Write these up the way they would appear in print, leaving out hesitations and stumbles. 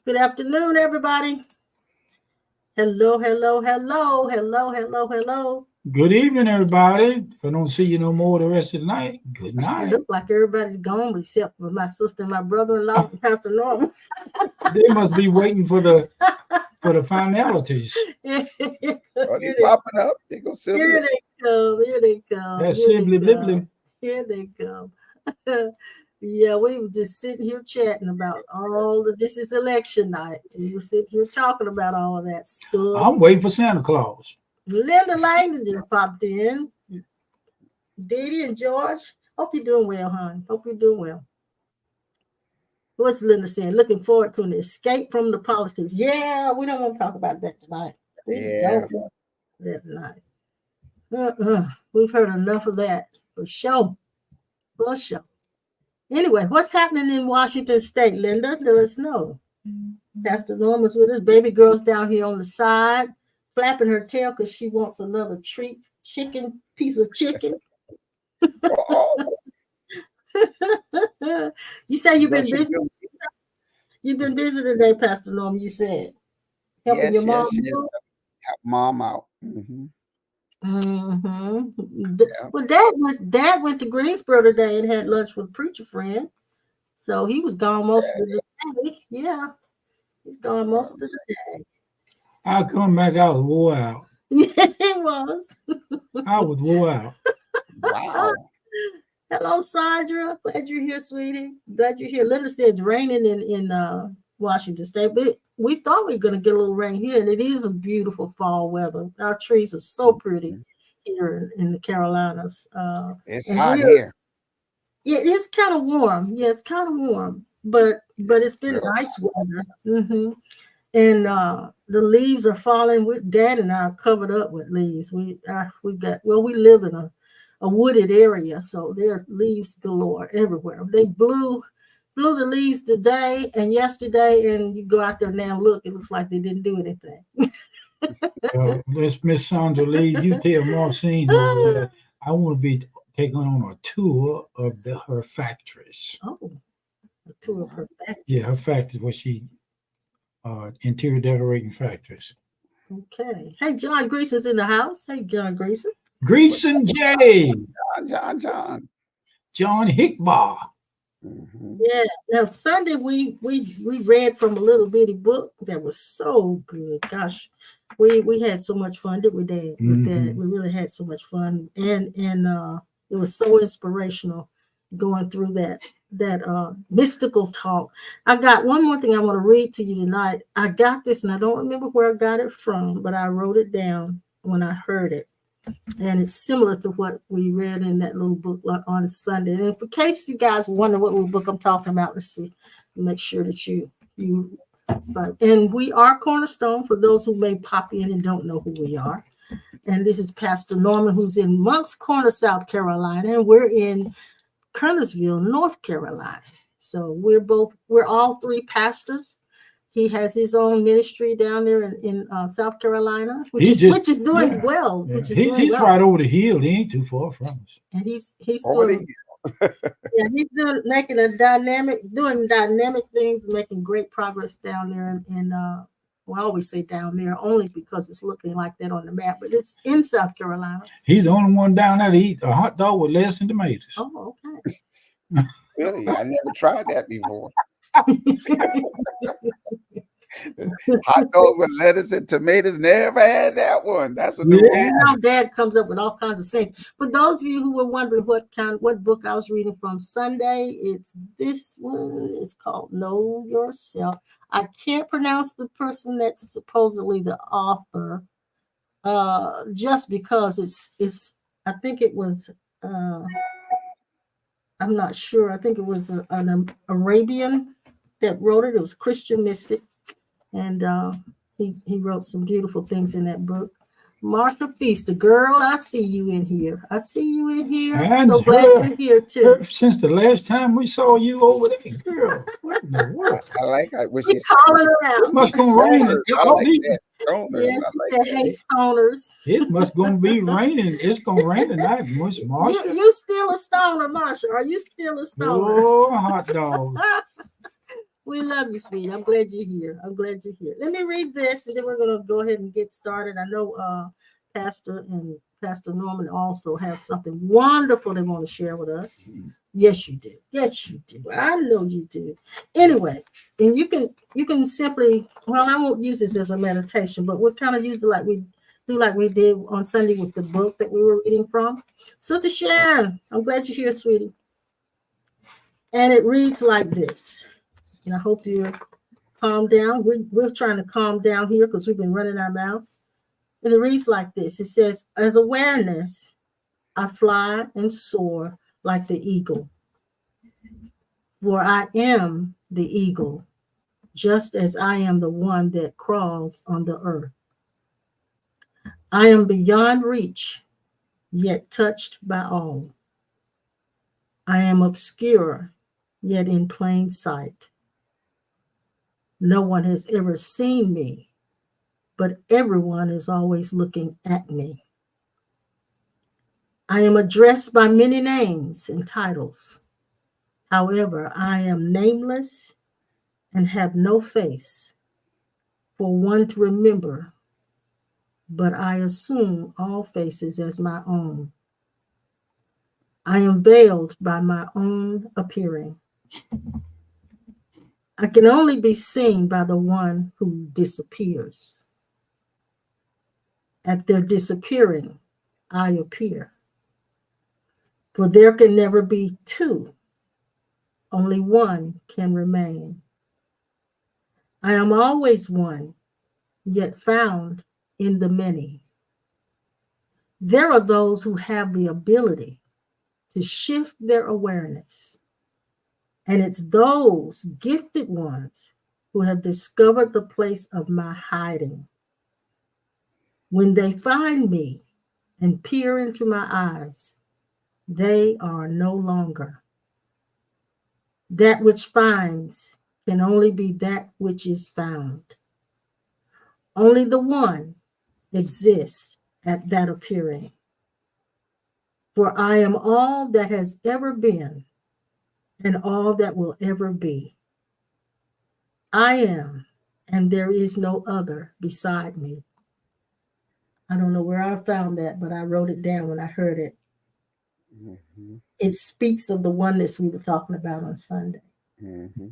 Good afternoon, everybody. Hello, hello, hello, hello, hello, hello. Good evening, everybody. If I don't see you no more the rest of the night, good It night. looks like everybody's gone except for my sister and my brother-in-law, Pastor Norman. They must be waiting for the finalities. Here Oh, they popping up. They go Sylvia. they come. Here they come. That's Here they simply blibbly. come. Here they come. Yeah, we were just sitting here chatting about all of this is election night. We were sitting here talking about all of that stuff. I'm waiting for Santa Claus. Linda Langdon just popped in. Dee Dee and George. Hope you're doing well, hon. Hope you're doing well. What's Linda saying? Looking forward to an escape from the politics. Yeah, we don't want to talk about that tonight. We don't want that tonight. We've heard enough of that for sure. For sure. Anyway, what's happening in Washington State, Linda? Let us know. Pastor Norman's with us. Baby girl's down here on the side, flapping her tail because she wants another treat, piece of chicken. You say you've been busy. You've been busy today, Pastor Norman. You said helping your mom. Help mom out. Well, Dad went to Greensboro today and had lunch with a preacher friend. So he was gone most of the day. Yeah, he's gone most of the day. I'll come back. I was wore out. Yeah, he was. I was wore out. Wow. Hello, Sandra. Glad you're here, sweetie. Glad you're here. Linda said it's raining in Washington State, but we thought we were going to get a little rain here, and it is a beautiful fall weather. Our trees are so pretty here in the Carolinas. It's hot here. Yeah, it is kind of warm. Yeah, it's kind of warm, but it's been nice weather. And the leaves are falling. Dad and I are covered up with leaves. We live in a wooded area, so there are leaves galore everywhere. They blew the leaves today and yesterday, and you go out there now and look, it looks like they didn't do anything. Let's Miss Sandra Lee. You tell Marcine I want to be taking on a tour of her factories. Oh, a tour of her factories. Yeah, her factories where she interior decorating factories. Okay. Hey, John Greason's in the house. Hey, John Greason. Greason J. John Hickbar. Yeah. Now Sunday we read from a little bitty book that was so good. Gosh, we had so much fun, didn't we, Dad? With that. We really had so much fun, and it was so inspirational going through that mystical talk. I got one more thing I want to read to you tonight. I got this, and I don't remember where I got it from, but I wrote it down when I heard it. And it's similar to what we read in that little book on Sunday. And in case you guys wonder what little book I'm talking about, let's see. Make sure that you and we are Cornerstone for those who may pop in and don't know who we are. And this is Pastor Norman, who's in Moncks Corner, South Carolina, and we're in Kernersville, North Carolina. So we're all three pastors. He has his own ministry down there in South Carolina, which is doing well. He's right over the hill. He ain't too far from us. And he's doing he's doing dynamic things, making great progress down there. And I always say down there only because it's looking like that on the map, but it's in South Carolina. He's the only one down there to eat a hot dog with lettuce and tomatoes. Oh, okay. Really? I never tried that before. Hot dog with lettuce and tomatoes. Never had that one. That's what Dad comes up with all kinds of sayings. For those of you who were wondering what book I was reading from Sunday, it's this one. It's called Know Yourself. I can't pronounce the person that's supposedly the author, just because it's. I think it was. I'm not sure. I think it was an Arabian that wrote it. It was a Christian mystic. And he wrote some beautiful things in that book. Martha Feaster, girl, I see you in here. I'm so glad you're here too. Since the last time we saw you over there, girl. What in the world? I like it. She's calling around. It must gonna rain. Yes, she said, hey, stoners. It must gonna be raining. It's gonna rain tonight, Marsha. You still a stoner, Marsha? Are you still a stoner? Oh, hot dog. We love you, sweetie. I'm glad you're here. I'm glad you're here. Let me read this, and then we're gonna go ahead and get started. I know Pastor and Pastor Norman also have something wonderful they want to share with us. Yes, you do. Yes, you do. I know you do. Anyway, and you can simply, well, I won't use this as a meditation, but we'll kind of use it like we do, like we did on Sunday with the book that we were reading from. Sister Sharon, I'm glad you're here, sweetie. And it reads like this. And I hope you're calm down. We're trying to calm down here because we've been running our mouths. And it reads like this. It says, as awareness, I fly and soar like the eagle. For I am the eagle, just as I am the one that crawls on the earth. I am beyond reach, yet touched by all. I am obscure, yet in plain sight. No one has ever seen me, but everyone is always looking at me. I am addressed by many names and titles. However, I am nameless and have no face for one to remember, but I assume all faces as my own. I am veiled by my own appearing. I can only be seen by the one who disappears. At their disappearing, I appear. For there can never be two, only one can remain. I am always one, yet found in the many. There are those who have the ability to shift their awareness, and it's those gifted ones who have discovered the place of my hiding. When they find me and peer into my eyes, they are no longer. That which finds can only be that which is found. Only the one exists at that appearing. For I am all that has ever been and all that will ever be. I am, and there is no other beside me. I don't know where I found that, but I wrote it down when I heard it. Mm-hmm. It speaks of the oneness we were talking about on Sunday, mm-hmm.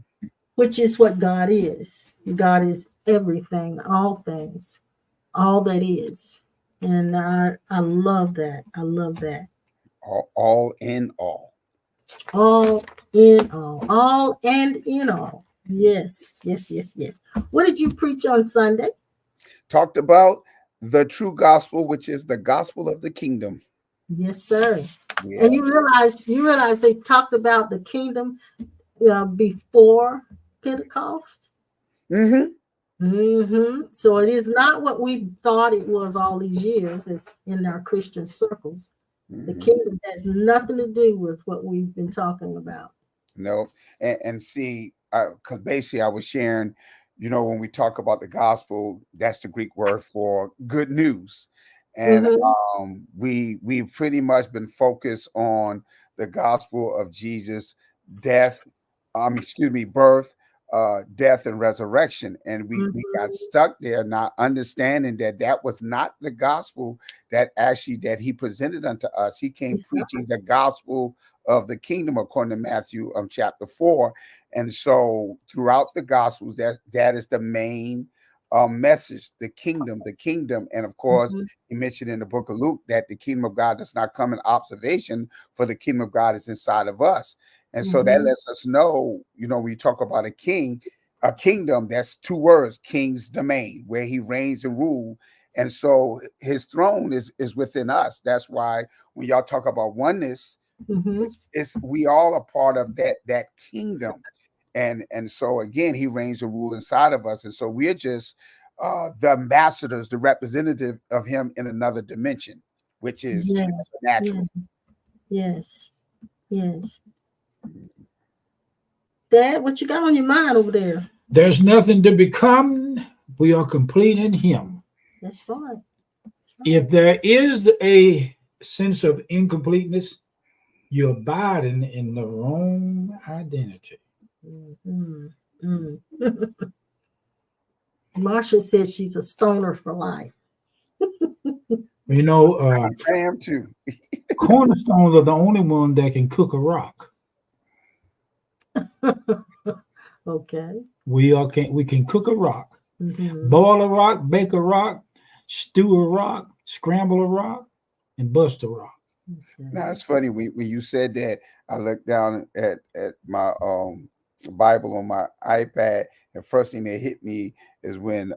which is what God is. God is everything, all things, all that is. And I love that. I love that. All in all. All in all and in all. Yes, yes, yes, yes. What did you preach on Sunday? Talked about the true gospel, which is the gospel of the kingdom. Yes, sir. Yeah. And you realize they talked about the kingdom before Pentecost. Mm-hmm. Mm-hmm. So it is not what we thought it was all these years as in our Christian circles. Mm-hmm. The kingdom has nothing to do with what we've been talking about. No, and see, because basically I was sharing, when we talk about the gospel, that's the Greek word for good news. And mm-hmm. We've pretty much been focused on the gospel of Jesus' birth, death and resurrection. And we got stuck there, not understanding that was not the gospel that he presented unto us. He came preaching the gospel of the kingdom, according to Matthew chapter 4. And so throughout the gospels, that is the main message, the kingdom. And of course, he mentioned in the book of Luke that the kingdom of God does not come in observation, for the kingdom of God is inside of us. And so that lets us know, when you talk about a kingdom, that's two words, king's domain, where he reigns and rules. And so his throne is within us. That's why when y'all talk about oneness, it's we all are part of that kingdom. And so again, he reigns and rules inside of us. And so we're just the ambassadors, the representative of him in another dimension, which is natural. Yes. Dad, what you got on your mind over there? There's nothing to become. We are complete in him. That's right. If there is a sense of incompleteness, you're abiding in the wrong identity. Mm. Marsha said she's a stoner for life. You know, I am too. cornerstones are the only one that can cook a rock. Okay. We can cook a rock, Mhm. boil a rock, bake a rock, stew a rock, scramble a rock, and bust a rock. Now Okay. it's funny when you said that. I looked down at my Bible on my iPad, and first thing that hit me is when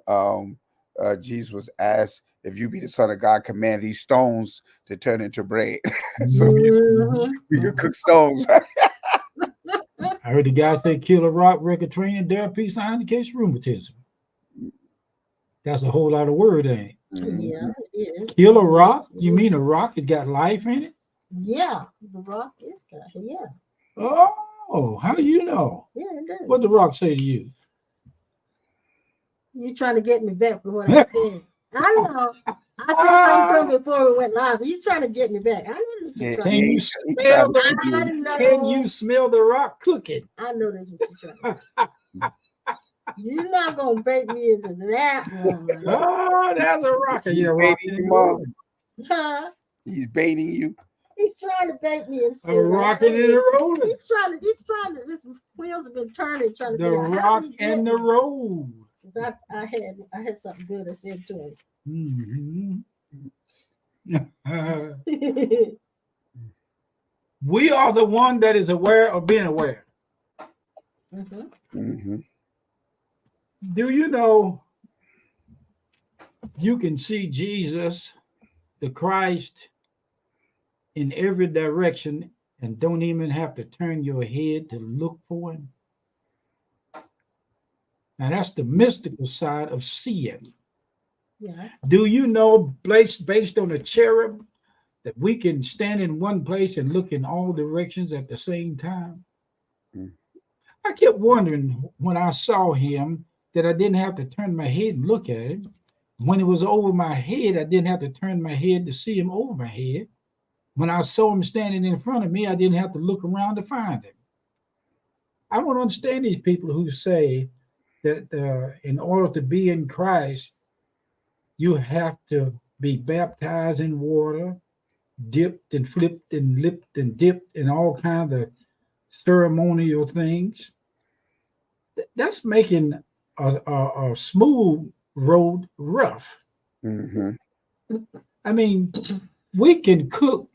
Jesus was asked, "If you be the Son of God, command these stones to turn into bread." So Mhm. we could cook stones, right? I heard the guy say, "Kill a rock, wreck a train, and dare a peace sign in case of rheumatism." That's a whole lot of word, ain't Yeah, Mhm. it is. it? Kill a rock? It You is. mean a rock has got life in it? Yeah, the rock is got. Yeah, Oh, how do you know? yeah, it does. What the rock say to you? You trying to get me back for what I said? I know. I said something to him before we went live. He's trying to get me back. I know that's what you're Yeah, trying Can to you do. he tried smell to the? keep I you. Can know. you smell the rock cooking? I know that's what you're trying to do. You're not gonna bait me into that one. Oh, there's a rock. He's Yeah, rock baiting in you, the Mom. road. Huh? He's baiting you. He's trying to bait me into A rock in the road. He's trying to his wheels have been turning, trying to The figure out how rock did he get and the me? road. 'Cause I had something good I said to Mhm. him. We are the one that is aware of being aware. Mm-hmm. Mm-hmm. Do you know you can see Jesus, the Christ, in every direction and don't even have to turn your head to look for him? Now that's the mystical side of seeing. Yeah. Do you know, based on the cherub, that we can stand in one place and look in all directions at the same time? Mm. I kept wondering when I saw him that I didn't have to turn my head and look at him. When it was over my head, I didn't have to turn my head to see him over my head. When I saw him standing in front of me, I didn't have to look around to find him. I don't understand these people who say that in order to be in Christ, you have to be baptized in water, dipped and flipped and lipped and dipped and all kinds of ceremonial things. That's making a smooth road rough. Mm-hmm. I mean, we can cook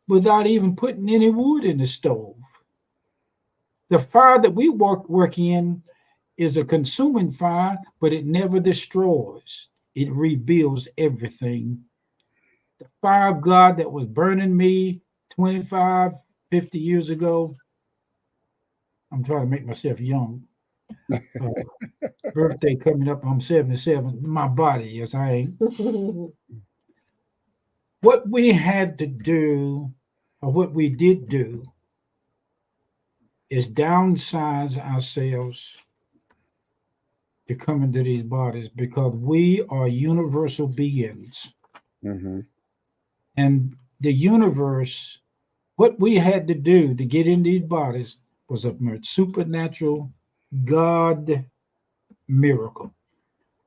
without even putting any wood in the stove. The fire that we work in is a consuming fire, but it never destroys. It rebuilds everything. The fire of God that was burning me 25, 50 years ago. I'm trying to make myself young. Uh, birthday coming up. I'm 77. My body, yes, I ain't. What we had to do, or what we did do, is downsize ourselves to come into these bodies because we are universal beings. Mm-hmm. And the universe, what we had to do to get in these bodies was a supernatural God miracle.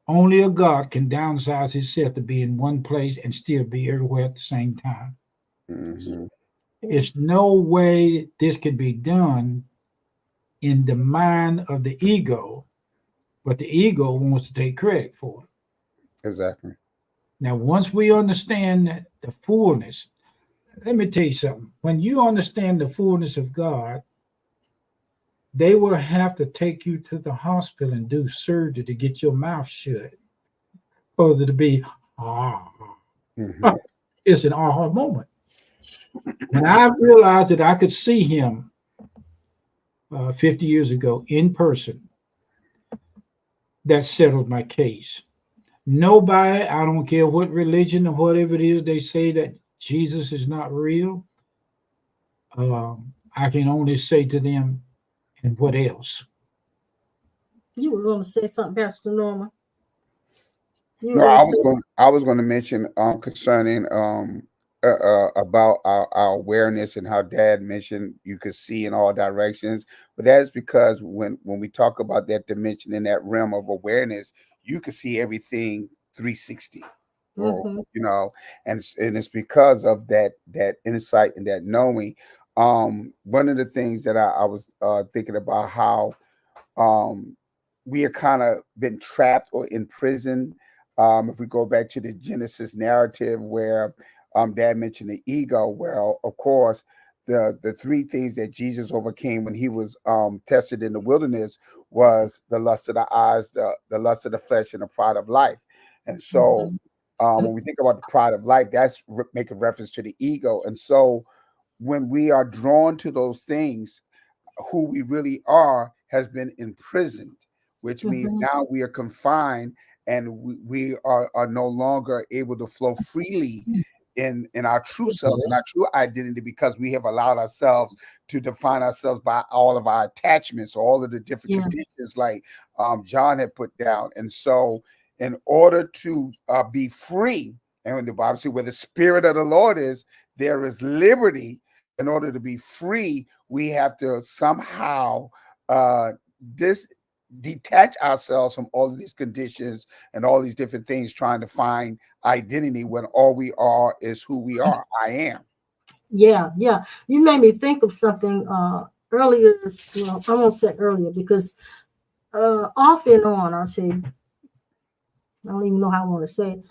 Only a God can downsize himself to be in one place and still be everywhere at the same time. Mm-hmm. It's no way this can be done in the mind of the ego, but the ego wants to take credit for it. Exactly. Now, once we understand the fullness, let me tell you something. When you understand the fullness of God, they will have to take you to the hospital and do surgery to get your mouth shut. For it to be, ah, Mm-hmm. it's an aha moment. When I realized that I could see him 50 years ago in person, that settled my case. Nobody, I don't care what religion or whatever it is, they say that Jesus is not real. I can only say to them, and what else? You were going to say something, Pastor Norma. You were No, going to say, I was going to mention concerning about our awareness and how Dad mentioned you could see in all directions, but that is because when we talk about that dimension in that realm of awareness, you can see everything 360, or Mm-hmm. and it's because of that insight and that knowing. One of the things that I was thinking about how um, we are kind of been trapped or imprisoned. If we go back to the Genesis narrative where Dad mentioned the ego, well, of course, the three things that Jesus overcame when he was tested in the wilderness was the lust of the eyes, the lust of the flesh, and the pride of life. And so when we think about the pride of life, that's making reference to the ego. And so when we are drawn to those things, who we really are has been imprisoned, which means Mm-hmm. now we are confined, and we are no longer able to flow freely in our true selves and our true identity, because we have allowed ourselves to define ourselves by all of our attachments, all of the different Yeah. conditions like John had put down. And so in order to be free, and when the Bible says where the Spirit of the Lord is, there is liberty. In order to be free, we have to somehow uh, dis detach ourselves from all of these conditions and all these different things, trying to find identity when all we are is who we are. I am. Yeah, yeah. You made me think of something earlier. Well, I won't say earlier because off and on, I'll say, I don't even know how I want to say it.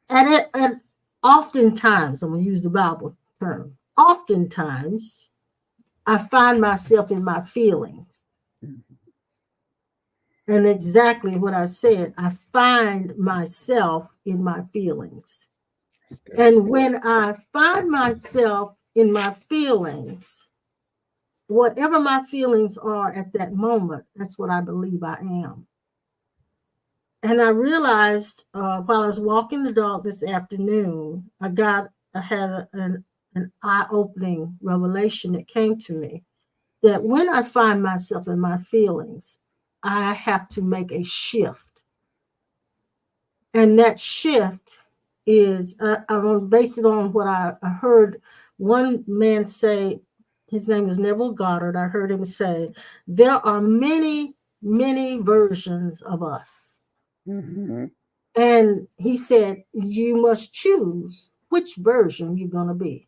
At oftentimes, I'm going to use the Bible term. Oftentimes, I find myself in my feelings. And exactly what I said, I find myself in my feelings. And when I find myself in my feelings, whatever my feelings are at that moment, that's what I believe I am. And I realized while I was walking the dog this afternoon, I had an eye-opening revelation that came to me that when I find myself in my feelings, I have to make a shift. And that shift is, I'm going to base it on what I heard one man say. His name is Neville Goddard. I heard him say, there are many, many versions of us. Mm-hmm. And he said, you must choose which version you're going to be.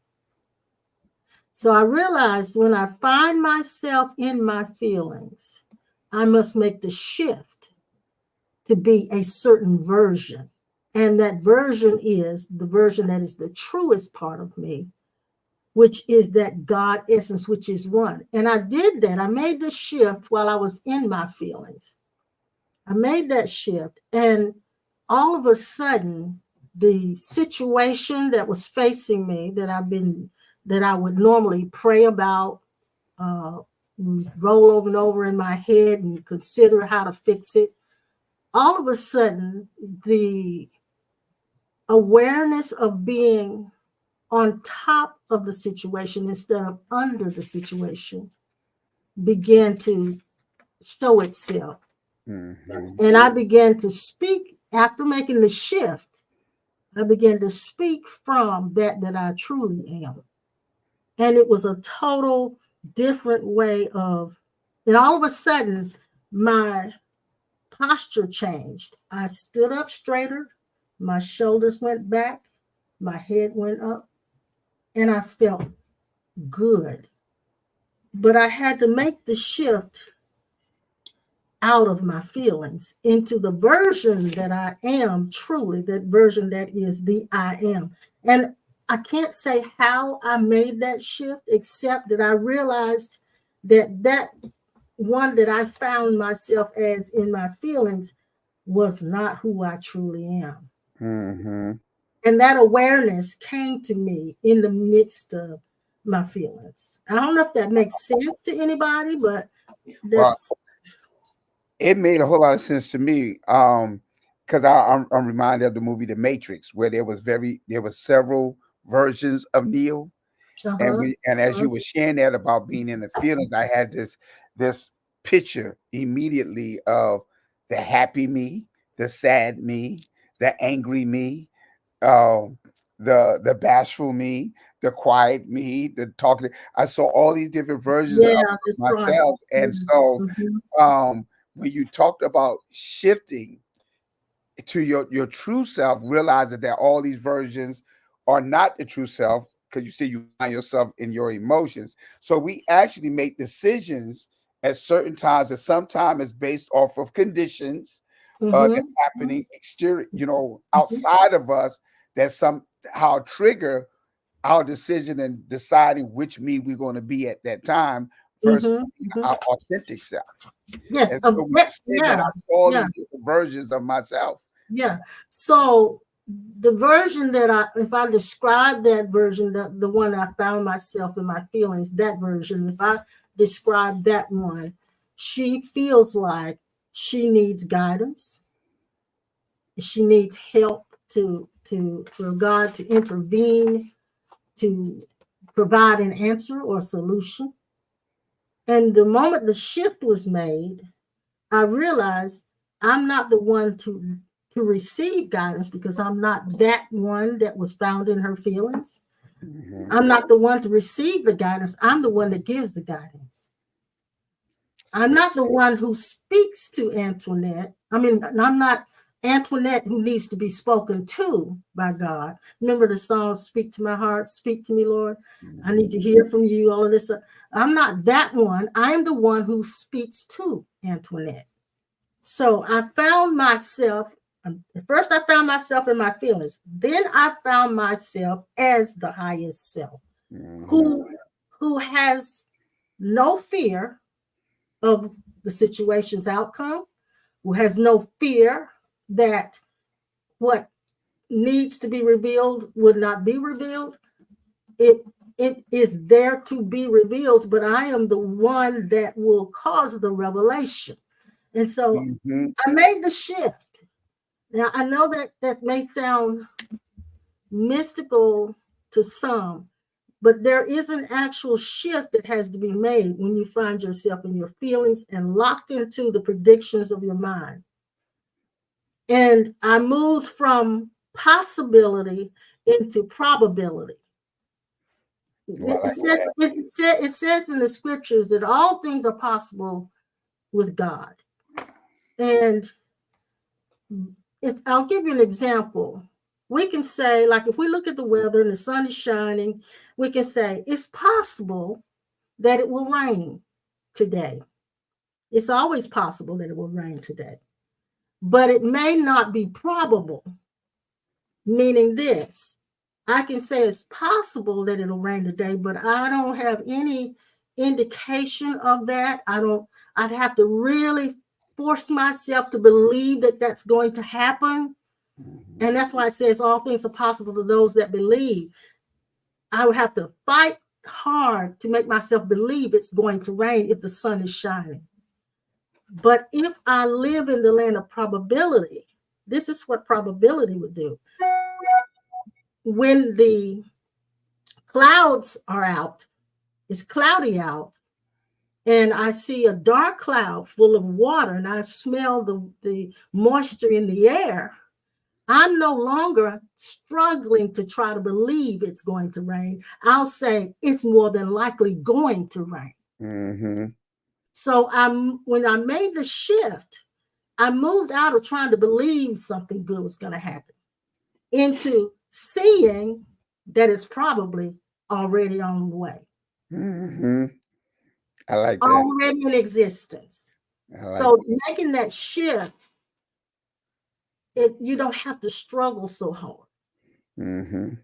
So I realized when I find myself in my feelings, I must make the shift to be a certain version. And that version is the version that is the truest part of me, which is that God essence, which is one. And I did that. I made the shift while I was in my feelings. I made that shift. And all of a sudden, the situation that was facing me that I would normally pray about, uh, roll over and over in my head and consider how to fix it. All of a sudden, the awareness of being on top of the situation instead of under the situation began to show itself. Mm-hmm. And I began to speak after making the shift. I began to speak from that I truly am. And it was a total different way of, and all of a sudden, my posture changed. I stood up straighter, my shoulders went back, my head went up, and I felt good. But I had to make the shift out of my feelings into the version that I am truly, that version that is the I am. And I can't say how I made that shift, except that I realized that one that I found myself as in my feelings was not who I truly am. Mm-hmm. And that awareness came to me in the midst of my feelings. I don't know if that makes sense to anybody, but Well, that's it made a whole lot of sense to me. Because I'm reminded of the movie The Matrix, where there was several versions of Neo. uh-huh. And as you were sharing that about being in the feelings, I had this picture immediately of the happy me, the sad me, the angry me, uh, the bashful me, the quiet me, the talking. I saw all these different versions of that's right. myself. And so when you talked about shifting to your true self, realize that all these versions are not the true self, because you see you find yourself in your emotions. So we actually make decisions at certain times, and sometimes it's based off of conditions that's happening exterior, outside of us, that somehow trigger our decision and deciding which me we're going to be at that time versus our authentic self. Yes. And so we say that I saw these different versions of myself. Yeah. So the version that if I describe that version, the one I found myself in my feelings, that version, if I describe that one, she feels like she needs guidance. She needs help for God to intervene, to provide an answer or solution. And the moment the shift was made, I realized I'm not the one to receive guidance, because I'm not that one that was found in her feelings. I'm not the one to receive the guidance. I'm the one that gives the guidance. I'm not the one who speaks to Antoinette. I mean, I'm not Antoinette who needs to be spoken to by God. Remember the song, "Speak to my heart, speak to me, Lord. I need to hear from you," all of this. I'm not that one. I'm the one who speaks to Antoinette. So I found myself, first I found myself in my feelings. Then I found myself as the highest self, who has no fear of the situation's outcome, who has no fear that what needs to be revealed would not be revealed. It is there to be revealed, but I am the one that will cause the revelation. And so I made the shift. Now, I know that may sound mystical to some, but there is an actual shift that has to be made when you find yourself in your feelings and locked into the predictions of your mind. And I moved from possibility into probability. It says in the scriptures that all things are possible with God. And I'll give you an example. We can say, like, if we look at the weather and the sun is shining, we can say it's possible that it will rain today. It's always possible that it will rain today, but it may not be probable. Meaning this, I can say it's possible that it'll rain today, but I don't have any indication of that. I'd have to really force myself to believe that that's going to happen. And that's why it says all things are possible to those that believe. I would have to fight hard to make myself believe it's going to rain if the sun is shining. But if I live in the land of probability, this is what probability would do. When the clouds are out, it's cloudy out, and I see a dark cloud full of water, and I smell the moisture in the air, I'm no longer struggling to try to believe it's going to rain. I'll say it's more than likely going to rain. So when I made the shift, I moved out of trying to believe something good was going to happen into seeing that it's probably already on the way. I like that. Already in existence. So making that shift, you don't have to struggle so hard. And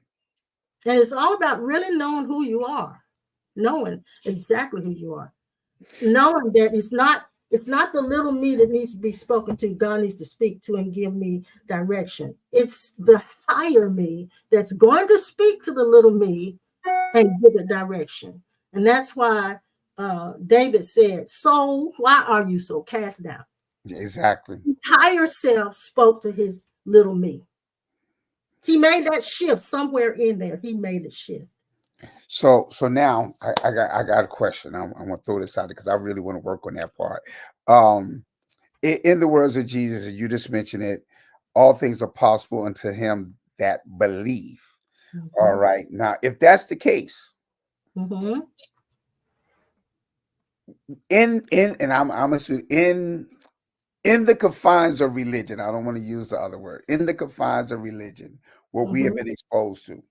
it's all about really knowing who you are, knowing exactly who you are, knowing that it's not the little me that needs to be spoken to. God needs to speak to and give me direction. It's the higher me that's going to speak to the little me and give it direction. And that's why David said, "Soul, why are you so cast down?" Exactly. His higher self spoke to his little me. He made that shift somewhere in there. He made a shift. So now I got a question. I'm gonna throw this out because I really want to work on that part. In the words of Jesus, and you just mentioned it, all things are possible unto him that believe. All right. Now, if that's the case, in and I'm assuming in the confines of religion, I don't want to use the other word, in the confines of religion, what we have been exposed to,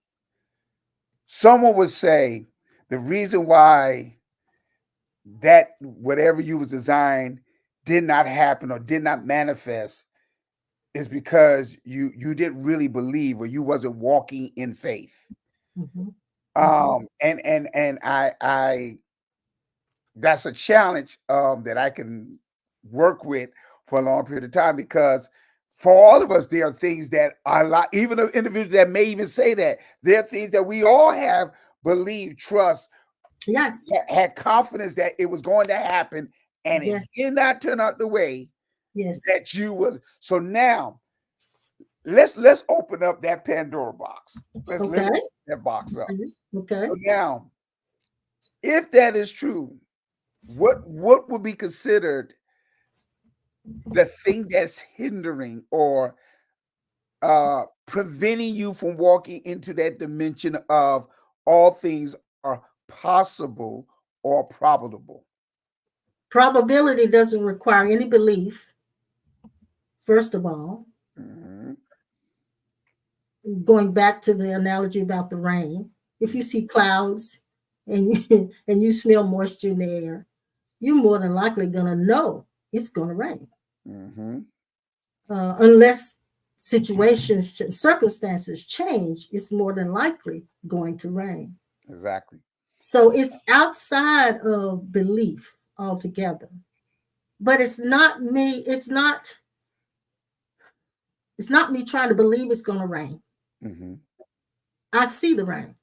someone would say the reason why that whatever you was designed did not happen or did not manifest is because you didn't really believe or you wasn't walking in faith. And I that's a challenge that I can work with for a long period of time, because for all of us, there are things that are like, even the individuals that may even say that, there are things that we all have believed, trust, had confidence that it was going to happen, and it did not turn out the way that you was. So now let's open up that Pandora box. Let's open that box up. So now, if that is true, what would be considered the thing that's hindering or preventing you from walking into that dimension of all things are possible or probable? Probability doesn't require any belief, first of all. Going back to the analogy about the rain, if you see clouds and you smell moisture in the air, you're more than likely going to know it's going to rain. Unless circumstances change, it's more than likely going to rain. Exactly. So it's outside of belief altogether. But it's not me. It's not me trying to believe it's going to rain. I see the rain.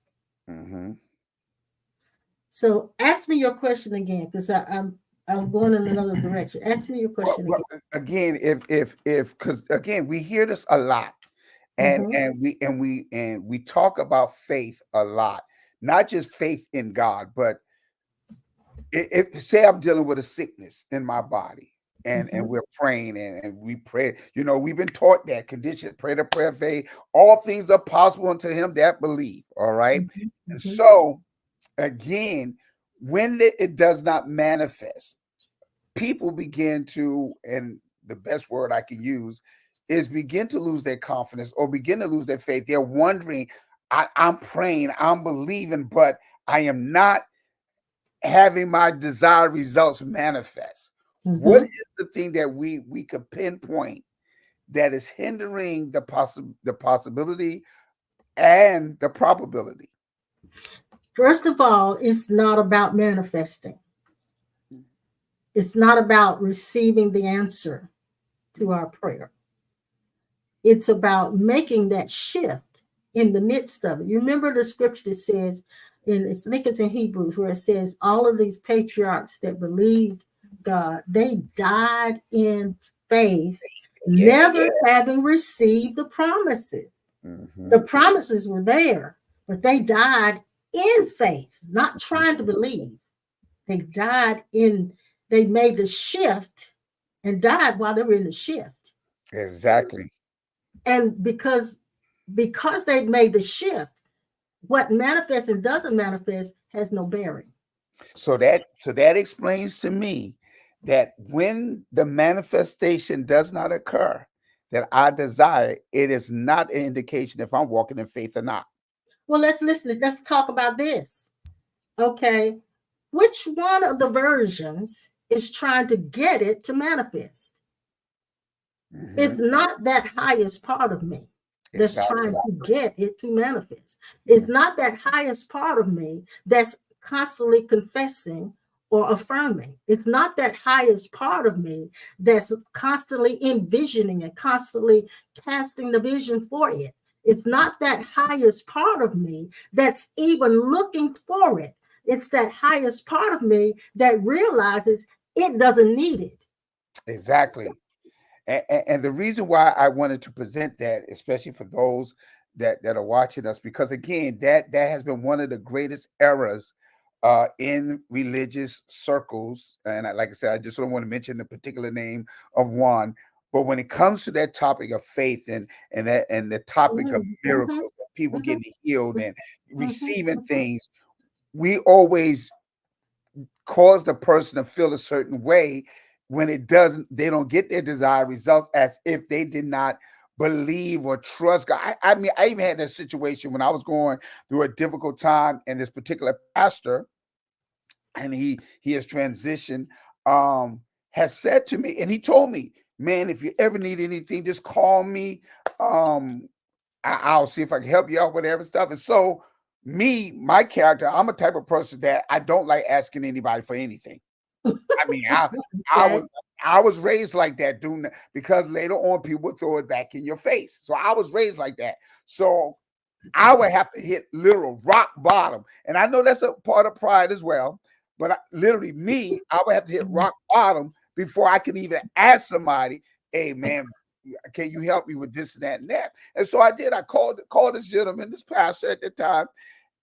So ask me your question again, because I'm going in another direction. Ask me your question again. If because again, we hear this a lot, and we talk about faith a lot, not just faith in God, but if say I'm dealing with a sickness in my body, and we're praying and we pray, we've been taught that condition, pray the prayer of faith, all things are possible unto him that believe. All right. And so again, when it does not manifest, people begin to, and the best word I can use is begin to lose their confidence or begin to lose their faith. They're wondering, I'm praying, I'm believing, but I am not having my desired results manifest. What is the thing that we could pinpoint that is hindering the possibility and the probability? First of all, it's not about manifesting. It's not about receiving the answer to our prayer. It's about making that shift in the midst of it. You remember the scripture that says, I think it's in Hebrews, where it says all of these patriarchs that believed God, they died in faith, never having received the promises. The promises were there, but they died in faith, not trying to believe. They died they made the shift and died while they were in the shift. Exactly. And because they made the shift, what manifests and doesn't manifest has no bearing. So that explains to me that when the manifestation does not occur that I desire, it is not an indication if I'm walking in faith or not. Well, let's talk about this. Okay. Which one of the versions is trying to get it to manifest? It's not that highest part of me that's trying to get it to manifest. It's not that highest part of me that's constantly confessing or affirming. It's not that highest part of me that's constantly envisioning and constantly casting the vision for it. It's not that highest part of me that's even looking for it. It's that highest part of me that realizes it doesn't need it. Exactly. And the reason why I wanted to present that, especially for those that are watching us, because again, that has been one of the greatest errors in religious circles. And like I said, I just don't want to mention the particular name of one, but when it comes to that topic of faith and the topic of miracles, people Mhm. getting healed and Mhm. receiving things, we always cause the person to feel a certain way when they don't get their desired results, as if they did not believe or trust God. I mean, I even had that situation when I was going through a difficult time, and this particular pastor, and he has transitioned, has said to me, and he told me, man, if you ever need anything, just call me. I'll see if I can help you out, whatever stuff. And so my character, I'm a type of person that I don't like asking anybody for anything. I mean, I Okay. was I was raised like that, doing that, because later on people would throw it back in your face. So I was raised like that. So I would have to hit literal rock bottom. And I know that's a part of pride as well. But literally, I would have to hit rock bottom before I can even ask somebody, hey, man, can you help me with this and that and that? And so I did. I called this gentleman, this pastor at the time,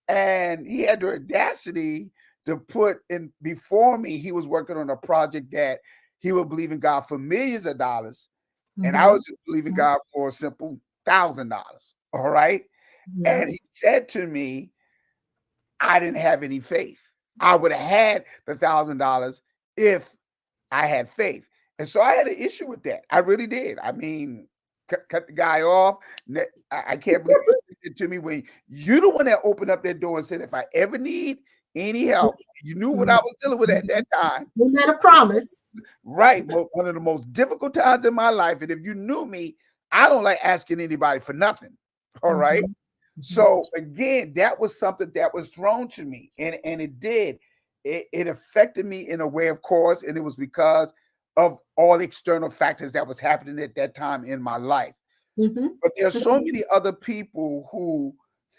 and he had the audacity to put in before me. He was working on a project that he would believe in God for millions of dollars. And I was just believing God for a simple $1,000. All right. Yeah. And he said to me, I didn't have any faith. I would have had the $1,000 if I had faith. And so I had an issue with that. I really did. I mean, cut the guy off. I can't believe you did it to me when you're the one that opened up that door and said, if I ever need any help, you knew what I was dealing with at that time. We made a promise. Right. One of the most difficult times in my life. And if you knew me, I don't like asking anybody for nothing. All right. So again, that was something that was thrown to me, and it did. It affected me in a way, of course, and it was because of all external factors that was happening at that time in my life. But there's so many other people who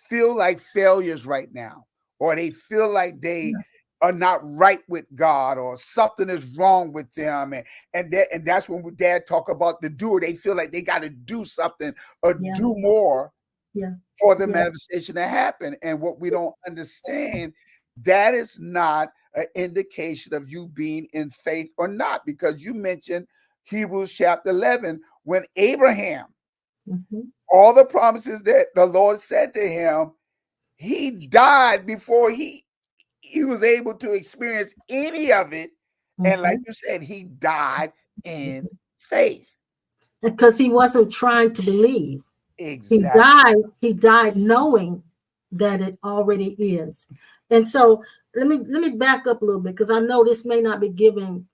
feel like failures right now, or they feel like they are not right with God, or something is wrong with them, and that's when Dad talk about the doer. They feel like they got to do something or do more for the manifestation to happen. And what we don't understand, that is not an indication of you being in faith or not, because you mentioned Hebrews chapter 11, when Abraham, all the promises that the Lord said to him, he died before he was able to experience any of it. And like you said, he died in faith. Because he wasn't trying to believe. Exactly. He died knowing that it already is. And so let me back up a little bit, because I know this may not be giving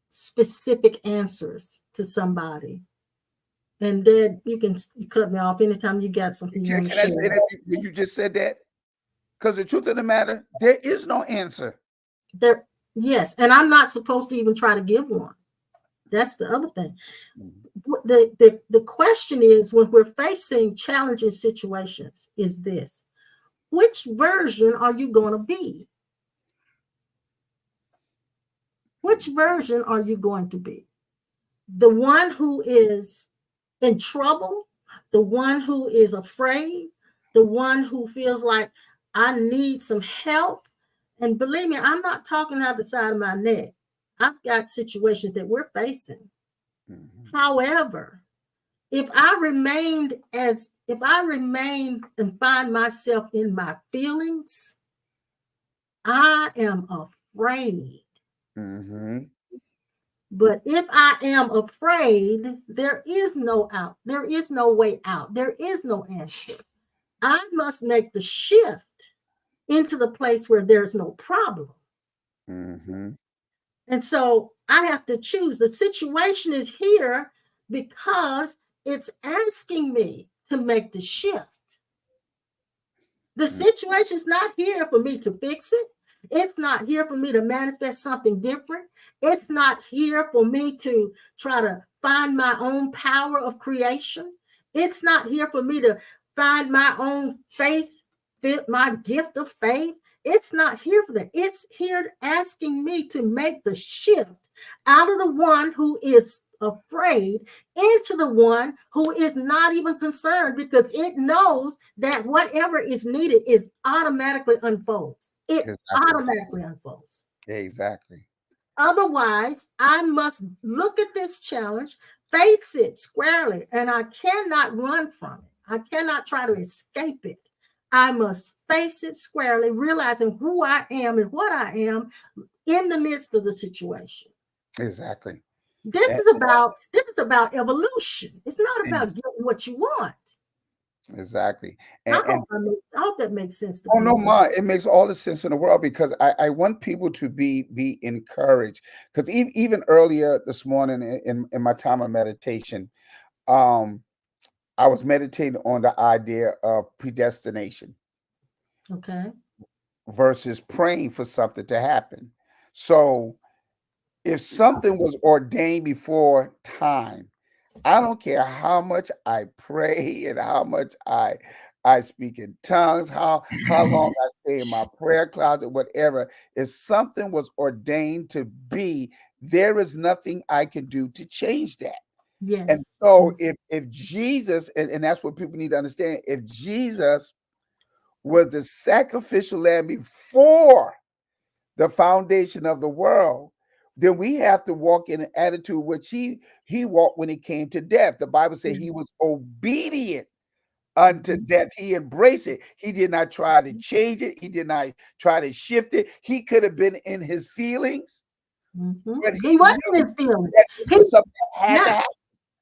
specific answers to somebody. And then you cut me off anytime you got something you want to Can I share. say that when you just said that? Because the truth of the matter, there is no answer. Yes, and I'm not supposed to even try to give one. That's the other thing. The question is, when we're facing challenging situations, is this: which version are you going to be? Which version are you going to be? The one who is in trouble, the one who is afraid, the one who feels like I need some help. And believe me, I'm not talking out the side of my neck. I've got situations that we're facing. However, if I remain and find myself in my feelings, I am afraid. But if I am afraid, there is no out. There is no way out. There is no answer. I must make the shift into the place where there's no problem. And so I have to choose. The situation is here because it's asking me to make the shift. The situation is not here for me to fix it. It's not here for me to manifest something different. It's not here for me to try to find my own power of creation. It's not here for me to find my own faith, my gift of faith. It's not here for that. It's here asking me to make the shift out of the one who is afraid into the one who is not even concerned, because it knows that whatever is needed is automatically unfolds. It automatically unfolds. Exactly. Otherwise, I must look at this challenge, face it squarely, and I cannot run from it. I cannot try to escape it. I must face it squarely, realizing who I am and what I am in the midst of the situation. Exactly. This is about evolution. It's not about getting what you want. Exactly. I hope that makes sense to oh no, people. Ma, it makes all the sense in the world, because I want people to be encouraged. Because even earlier this morning in my time of meditation, I was meditating on the idea of predestination Okay. versus praying for something to happen. So if something was ordained before time, I don't care how much I pray and how much I speak in tongues, how long I stay in my prayer closet, whatever. If something was ordained to be, there is nothing I can do to change that. And Yes. so Yes. if Jesus, and that's what people need to understand, if Jesus was the sacrificial lamb before the foundation of the world, then we have to walk in an attitude which he walked when he came to death. The Bible said he was obedient unto death. He embraced it. He did not try to change it. He did not try to shift it. He could have been in his feelings, but He he wasn't knew in his feelings. that this was something that had to happen.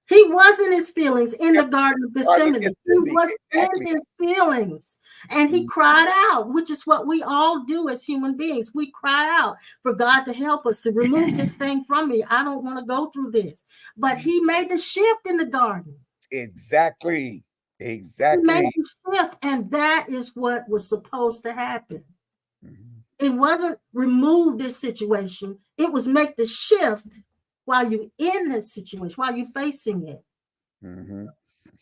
He was in his feelings in the Garden of Garden of Gethsemane. He Gethsemane. was Exactly. in his feelings, and he cried out, which is what we all do as human beings. We cry out for God to help us to remove this thing from me. I don't want to go through this. But he made the shift in the garden. Exactly. He made Exactly. the shift, and that is what was supposed to happen. Mhm. It wasn't remove this situation. It was make the shift while you're in this situation, while you're facing it. Mhm.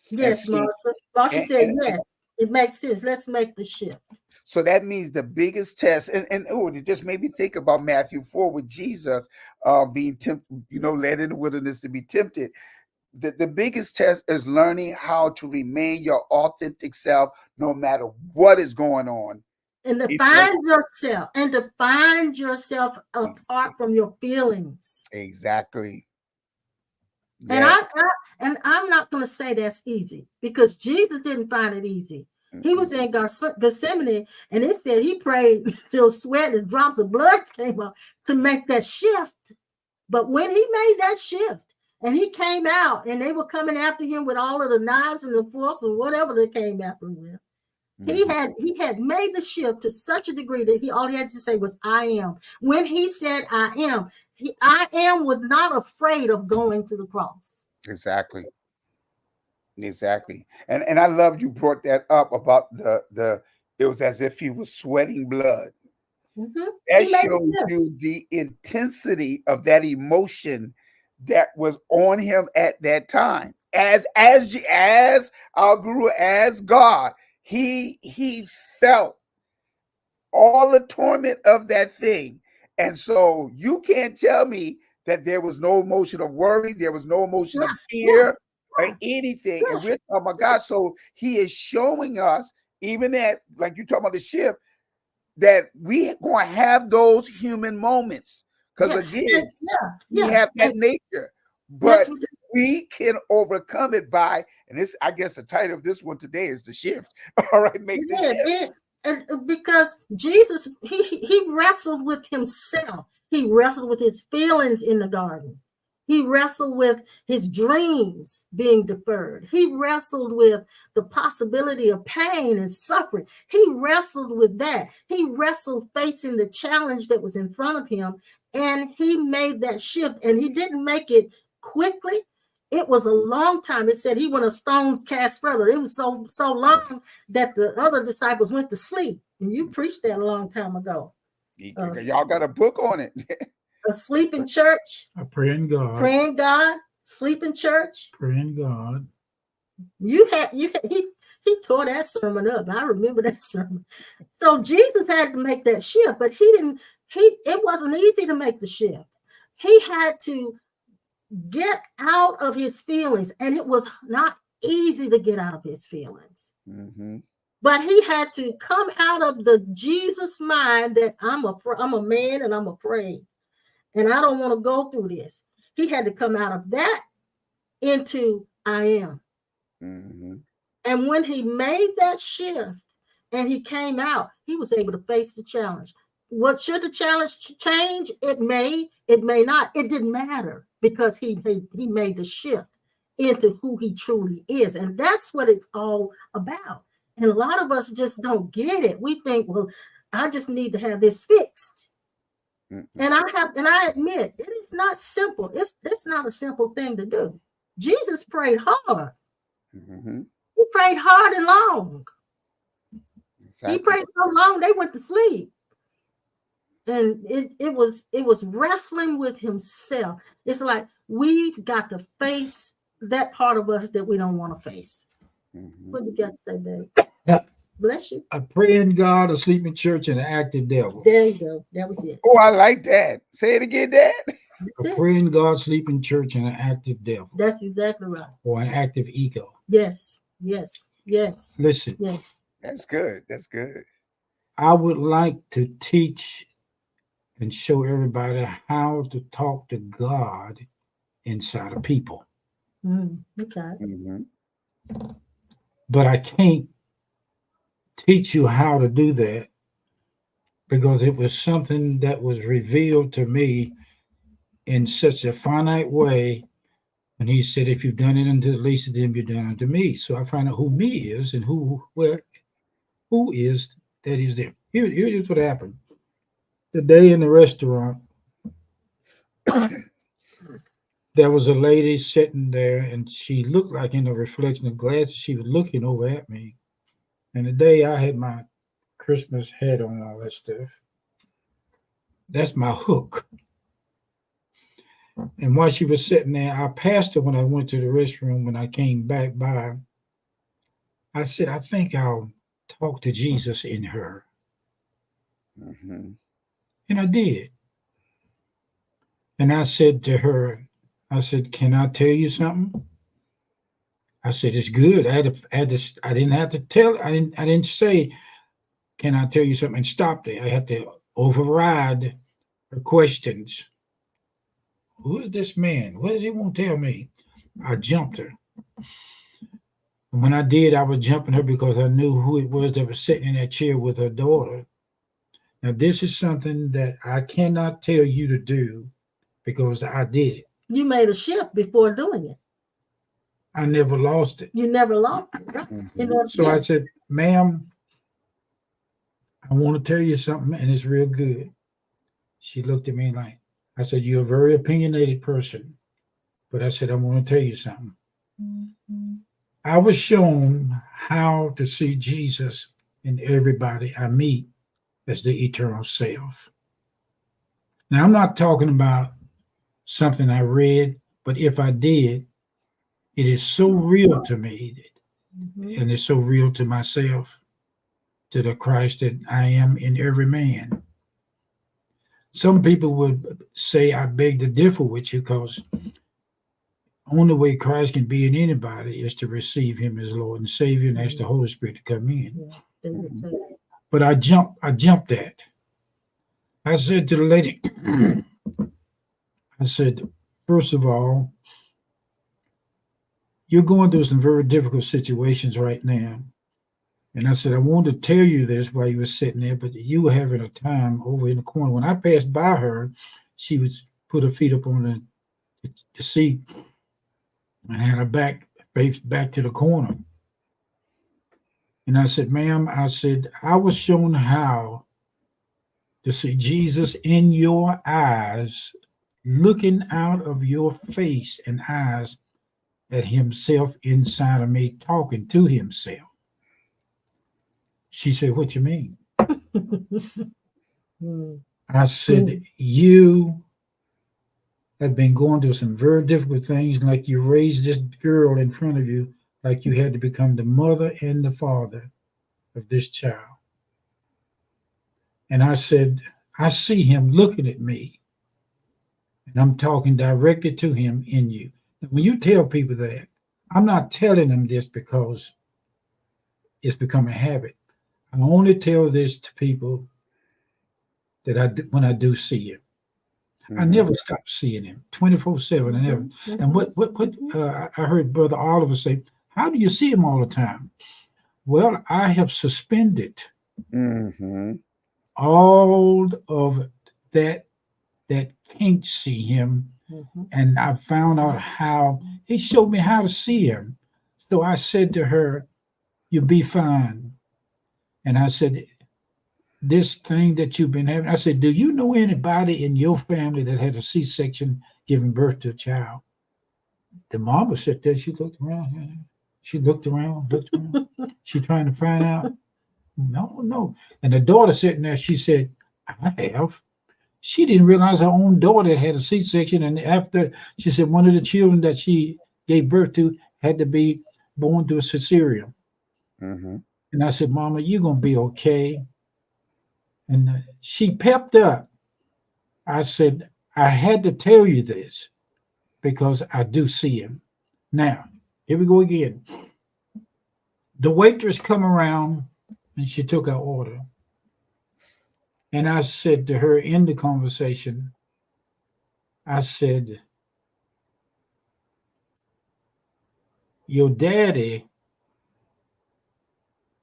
Yes, See, Marsha. Marsha and, said, and, yes, it makes sense. Let's make the shift. so that means the biggest test, and oh, it just made me think about Matthew 4 with Jesus being tempted, led in the wilderness to be tempted. The biggest test is learning how to remain your authentic self no matter what is going on. And in your to find yourself life. apart from your feelings. Exactly. And Yes. I'm not going to say that's easy, because Jesus didn't find it easy. He was in Gethsemane, and it said he prayed till sweat and drops of blood came up to make that shift. But when he made that shift and he came out and they were coming after him with all of the knives and the forks and whatever they came after him with, he had made the shift to such a degree that all he had to say was, I am. When he said, I am, I am was not afraid of going to the cross. Exactly. Exactly. And I loved you brought that up about the it was as if he was sweating blood. That He made the shows shift. you the intensity of that emotion that was on him at that time. As our guru, as God, he felt all the torment of that thing. And so you can't tell me that there was no emotion of worry, there was no emotion Yeah, of yeah, fear or anything. yeah, And we're talking about God. So he is showing us, even that, like you talking about the shift, that we gonna have those human moments. Because yeah, again, we yeah. have that And nature, that's but what we can overcome it by, and this, I guess the title of this one today is the shift. All right, make the shift. and because Jesus, he wrestled with himself. He wrestled with his feelings in the garden. He wrestled with his dreams being deferred. He wrestled with the possibility of pain and suffering. He wrestled with that. He wrestled facing the challenge that was in front of him, and he made that shift. And he didn't make it quickly. It was a long time. It said he went a stone's cast further. It was so long that the other disciples went to sleep. And you preached that a long time ago. Y'all got a book on it. Asleep in church, Praying God, sleep in church. praying God. He tore that sermon up. I remember that sermon. So Jesus had to make that shift, but it wasn't easy to make the shift. He had to get out of his feelings, and it was not easy to get out of his feelings. But he had to come out of the Jesus mind that I'm a man and I'm afraid, and I don't want to go through this. He had to come out of that into I am. And when he made that shift and he came out, he was able to face the challenge. What should the challenge change? It may not. It didn't matter because he made the shift into who he truly is. And that's what it's all about. And a lot of us just don't get it. We think, well, I just need to have this fixed. Mm-hmm. And I admit it is not simple. It's not a simple thing to do. Jesus prayed hard. Mm-hmm. He prayed hard and long. Exactly. He prayed so long they went to sleep. And it was wrestling with himself. It's like we've got to face that part of us that we don't want to face. Mm-hmm. What do you got to say, babe? Bless you. A praying God, a sleeping church, and an active devil. There you go. That was it. Oh, I like that. Say it again, Dad. A praying God, sleeping church, and an active devil. That's exactly right. Or an active ego. Yes. Yes. Yes. Listen. Yes. That's good. That's good. I would like to teach and show everybody how to talk to God inside of people. Okay. Mm-hmm. But I can't teach you how to do that because it was something that was revealed to me in such a finite way. And he said, if you've done it unto the least of them, you've done unto me. So I find out who me is and who is that is them. Here's what happened. The day in the restaurant, there was a lady sitting there, and she looked like in the reflection of glasses, she was looking over at me. And the day I had my Christmas hat on, all that stuff, that's my hook. And while she was sitting there, I passed her when I went to the restroom. When I came back by, I said, I think I'll talk to Jesus in her. Mm-hmm. And I did. And I said to her, I said, can I tell you something? I said, it's good. I didn't have to tell. I didn't say, can I tell you something? And stop there. I had to override her questions. Who is this man? What does he want to tell me? I jumped her. And when I did, I was jumping her because I knew who it was that was sitting in that chair with her daughter. Now, this is something that I cannot tell you to do because I did it. You made a shift before doing it. I never lost it. You never lost it. Right? Mm-hmm. So I said, ma'am, I want to tell you something, and it's real good. She looked at me like, I said, you're a very opinionated person, but I said, I want to tell you something. Mm-hmm. I was shown how to see Jesus in everybody I meet as the eternal self. Now, I'm not talking about something I read, but if I did, it is so real to me, mm-hmm. and it's so real to myself, to the Christ that I am in every man. Some people would say I beg to differ with you because only way Christ can be in anybody is to receive him as Lord and Savior and ask the Holy Spirit to come in. Yeah, mm-hmm. But I jumped that. I said to the lady, I said, first of all, you're going through some very difficult situations right now. And I said, I wanted to tell you this while you were sitting there, but you were having a time over in the corner. When I passed by her, she was put her feet up on the seat and had her face back to the corner. And I said, ma'am, I was shown how to see Jesus in your eyes, looking out of your face and eyes at himself inside of me, talking to himself. She said, what you mean? I said, you have been going through some very difficult things, like you raised this girl in front of you, like you had to become the mother and the father of this child. And I said, I see him looking at me, and I'm talking directly to him in you. And when you tell people that, I'm not telling them this because it's become a habit. I only tell this to people that when I do see him. Mm-hmm. I never stop seeing him 24/7. I never. Mm-hmm. And what I heard Brother Oliver say, How do you see him all the time? Well, I have suspended all of that can't see him. And I found out how he showed me how to see him. So I said to her, "You'll be fine." And I said, "This thing that you've been having," I said, "Do you know anybody in your family that had a C-section giving birth to a child?" The mama sat there, she looked around. She looked around. She trying to find out. No, no. And the daughter sitting there, she said, "I have." She didn't realize her own daughter had a C-section. And after, she said one of the children that she gave birth to had to be born through a cesarean. And I said, "Mama, you're going to be okay." And she pepped up. I said, "I had to tell you this because I do see him." Now, here we go again. The waitress come around and she took our order. And I said to her in the conversation, I said, "Your daddy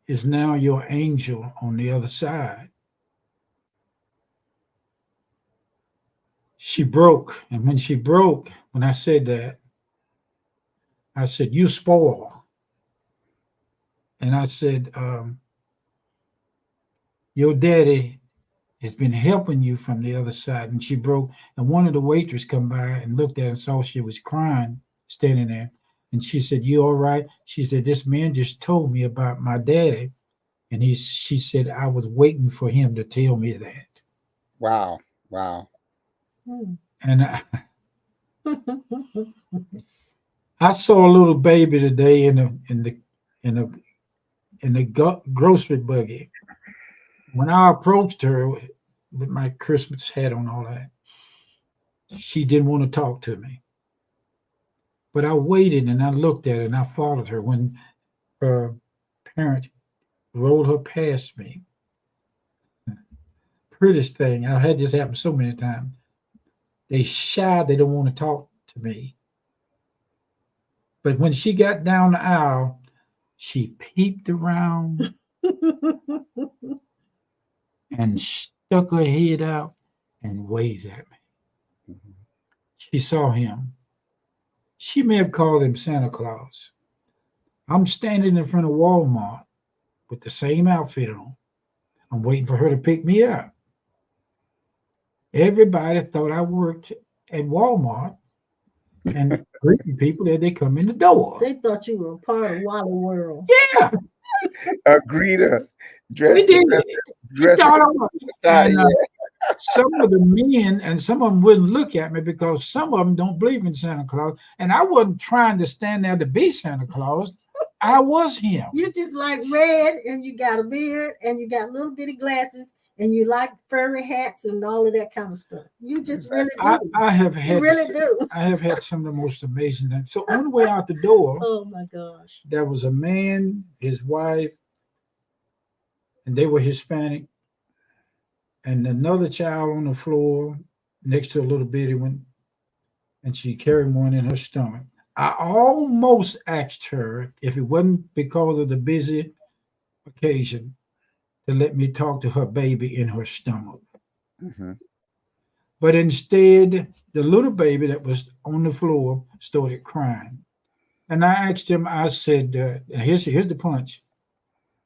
is now your angel on the other side." She broke. And when she broke, when I said that, I said, "You spoil." And I said, "Your daddy has been helping you from the other side." And she broke. And one of the waitress come by and looked at her and saw she was crying, standing there. And she said, "You all right?" She said, "This man just told me about my daddy." And she said, "I was waiting for him to tell me that." Wow. Wow. And I saw a little baby today in the grocery buggy. When I approached her with my Christmas hat on, all that, she didn't want to talk to me. But I waited and I looked at her and I followed her when her parent rolled her past me. Prettiest thing. I've had this happen so many times. They shy, they don't want to talk to me. But when she got down the aisle, she peeped around and stuck her head out and waved at me. She saw him. She may have called him Santa Claus. I'm standing in front of Walmart with the same outfit on. I'm waiting for her to pick me up. Everybody thought I worked at Walmart and greeting people as they come in the door. They thought you were a part of Wally World. Yeah. A greeter. We did. And some of the men and some of them wouldn't look at me because some of them don't believe in Santa Claus. And I wasn't trying to stand there to be Santa Claus. I was him. You just like red and you got a beard and you got little bitty glasses and you like furry hats and all of that kind of stuff. You just really do. I have had, you really do. I have had some of the most amazing things. So on the way out the door, oh my gosh, there was a man, his wife, and they were Hispanic, and another child on the floor next to a little bitty one, and she carried one in her stomach. I almost asked her if it wasn't because of the busy occasion to let me talk to her baby in her stomach. But instead, the little baby that was on the floor started crying. And I asked him, I said, here's the punch.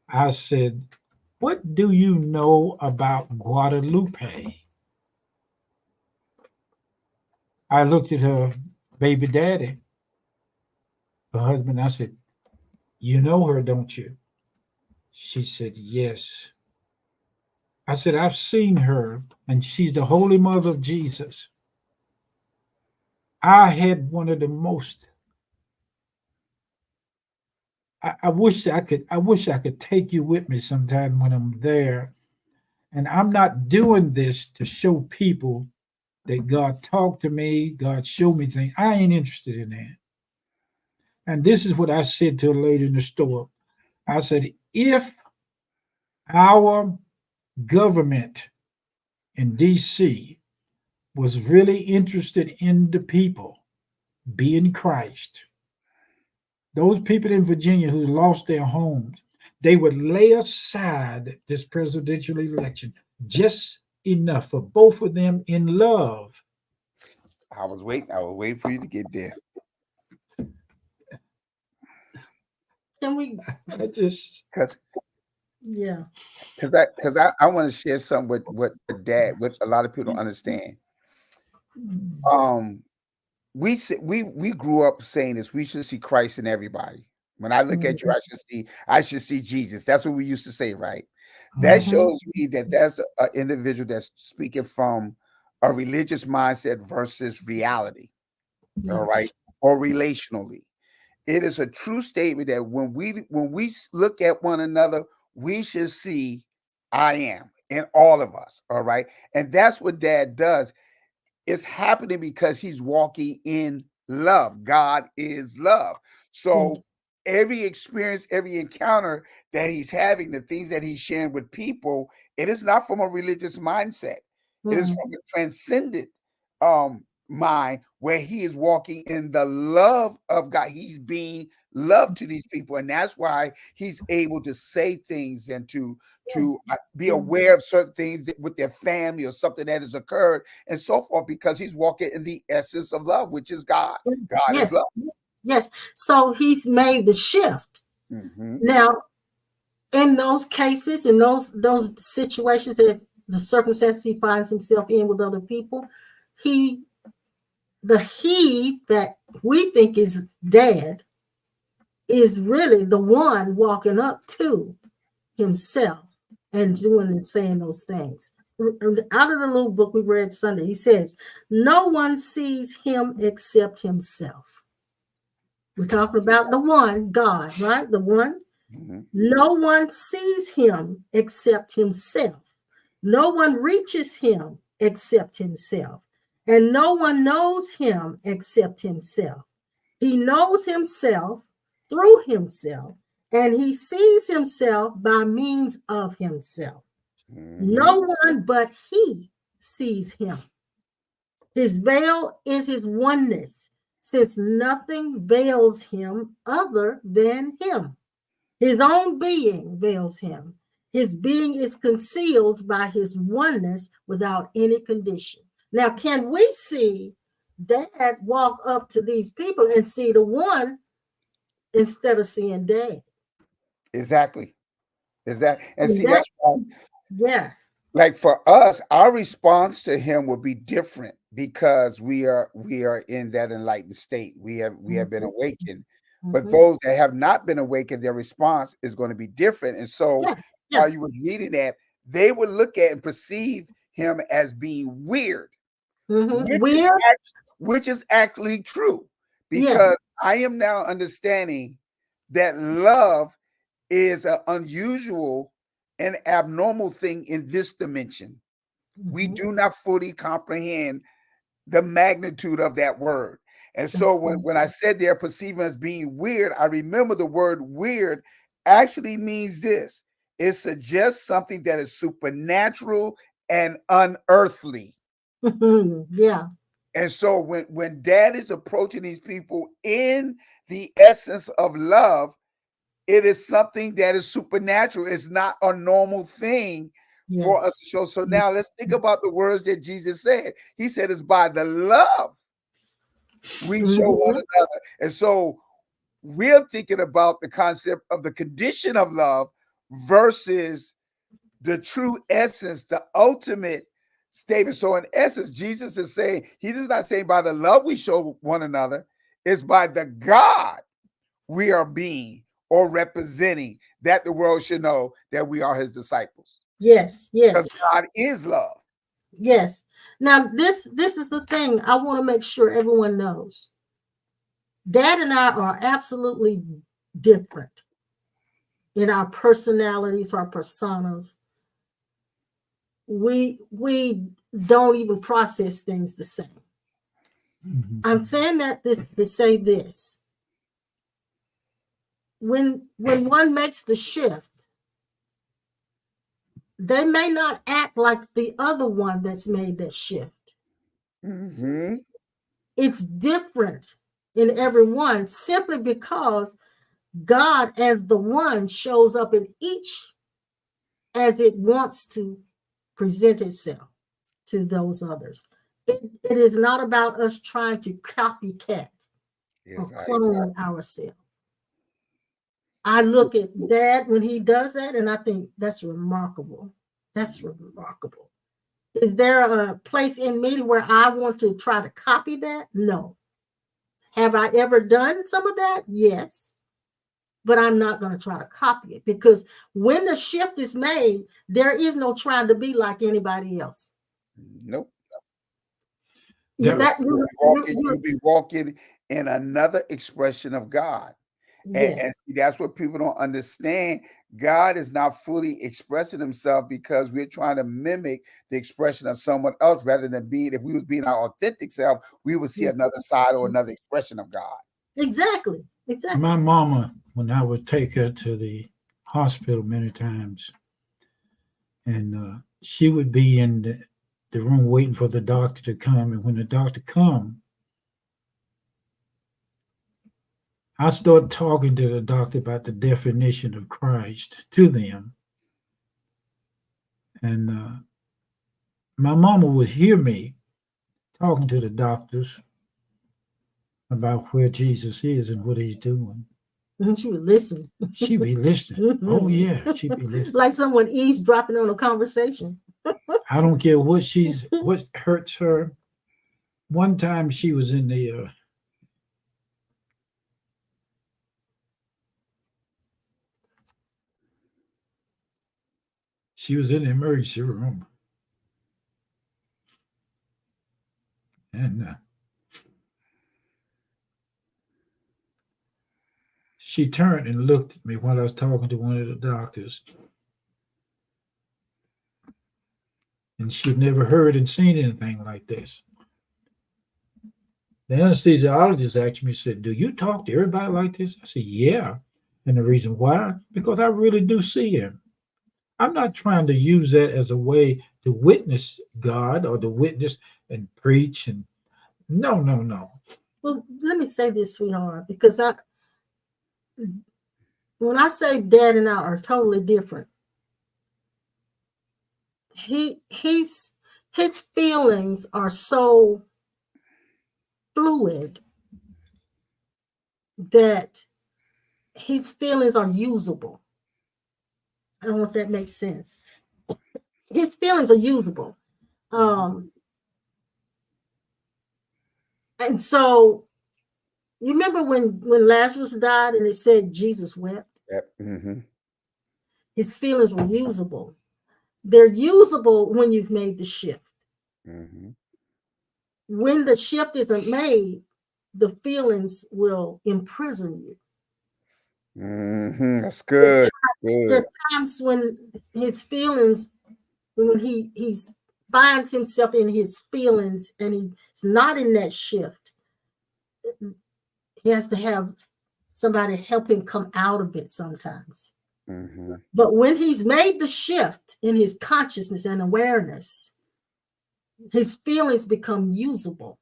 I said, "What do you know about Guadalupe?" I looked at her baby daddy, her husband. I said, "You know her, don't you?" She said, "Yes." I said, "I've seen her, and she's the Holy Mother of Jesus." I had one of the most. I wish I could take you with me sometime when I'm there. And I'm not doing this to show people that God talked to me, God showed me things. I ain't interested in that. And this is what I said to a lady in the store. I said, if our government in DC was really interested in the people being Christ, those people in Virginia who lost their homes, they would lay aside this presidential election just enough for both of them in love. I was waiting for you to get there. Can we? I just, Yeah. Because I want to share something with what a lot of people don't understand. We grew up saying this. We should see Christ in everybody. When I look at you, I should see Jesus. That's what we used to say, right? That shows me that that's an individual that's speaking from a religious mindset versus reality. Yes. All right, or relationally. It is a true statement that when we look at one another, we should see I am in all of us. All right, and that's what Dad does. It's happening because he's walking in love. God is love. So every experience, every encounter that he's having, the things that he's sharing with people, it is not from a religious mindset. It is from a transcendent mind where he is walking in the love of God. He's being love to these people, and that's why he's able to say things and to be aware of certain things with their family or something that has occurred and so forth, because he's walking in the essence of love, which is God. God is love. Yes. So he's made the shift. Now, in those cases, in those situations, that the circumstances he finds himself in with other people, the he that we think is Dad is really the one walking up to himself and doing and saying those things. Out of the little book we read Sunday, he says, no one sees him except himself. We're talking about the one, God, right? The one. No one sees him except himself. No one reaches him except himself. And no one knows him except himself. He knows himself through himself, and he sees himself by means of himself. No one but he sees him. His veil is his oneness, since nothing veils him other than him. His own being veils him. His being is concealed by his oneness without any condition. Now, can we see Dad walk up to these people and see the one instead of seeing Dad? Exactly. And see, That, that's why, yeah. like for us, our response to him will be different because we are in that enlightened state. We have been awakened. But those that have not been awakened, their response is going to be different. And so while you was reading that, they would look at and perceive him as being weird, which is actually true, because I am now understanding that love is an unusual and abnormal thing in this dimension. We do not fully comprehend the magnitude of that word. And so when I said they're perceiving as being weird, I remember the word weird actually means this. It suggests something that is supernatural and unearthly. Yeah. And so when Dad is approaching these people in the essence of love, it is something that is supernatural. It's not a normal thing for us to show. So now let's think about the words that Jesus said. He said it's by the love we show one another. And so we're thinking about the concept of the condition of love versus the true essence, the ultimate statement. So in essence, Jesus is saying, he is not saying by the love we show one another, it's by the God we are being or representing, that the world should know that we are his disciples. Yes. Because God is love. Yes. Now, this is the thing I want to make sure everyone knows. Dad and I are absolutely different in our personalities, our personas. We don't even process things the same. I'm saying that to say this. When one makes the shift, they may not act like the other one that's made that shift. It's different in every one, simply because God as the one shows up in each as it wants to present itself to those others. It is not about us trying to copycat or clone ourselves. I look at Dad when he does that, and I think that's remarkable. That's remarkable. Is there a place in me where I want to try to copy that? No. Have I ever done some of that? Yes. But I'm not going to try to copy it, because when the shift is made, there is no trying to be like anybody else. Nope. Yeah. You'll be walking in another expression of God. Yes. And see, that's what people don't understand. God is not fully expressing himself because we're trying to mimic the expression of someone else, rather than being, if we was being our authentic self, we would see another side or another expression of God. Exactly. Exactly. My mama, when I would take her to the hospital many times, and she would be in the room waiting for the doctor to come. And when the doctor come, I start talking to the doctor about the definition of Christ to them. And my mama would hear me talking to the doctors about where Jesus is and what he's doing. She would listen. She'd be listening. Oh, yeah, she'd be listening. Like someone eavesdropping on a conversation. I don't care what hurts her. One time she was in the emergency room, and she turned and looked at me while I was talking to one of the doctors, and she'd never heard and seen anything like this. The anesthesiologist asked me, said, "Do you talk to everybody like this?" I said, "Yeah." And the reason why? Because I really do see him. I'm not trying to use that as a way to witness God or to witness and preach. And no. Well, let me say this, sweetheart, because when I say Dad and I are totally different, his feelings are so fluid that his feelings are usable. I don't know if that makes sense. His feelings are usable. And so you remember when Lazarus died and it said Jesus wept? Yep. Mm-hmm. His feelings were usable. They're usable when you've made the shift. Mm-hmm. When the shift isn't made, the feelings will imprison you. Mm-hmm. That's good. There are times when his feelings, when he finds himself in his feelings and he's not in that shift, he has to have somebody help him come out of it sometimes. Mm-hmm. But when he's made the shift in his consciousness and awareness, his feelings become usable.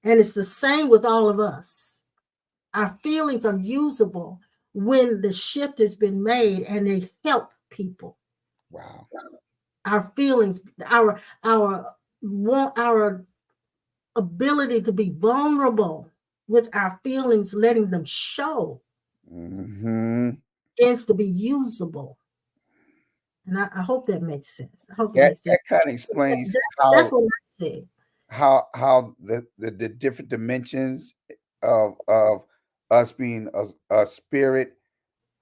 And it's the same with all of us. Our feelings are usable when the shift has been made and they help people. Wow. Our feelings, our ability to be vulnerable with our feelings, letting them show, begins to be usable. And I hope that makes sense. I hope it makes sense. That kind of explains that's what I said. How the different dimensions of us being a spirit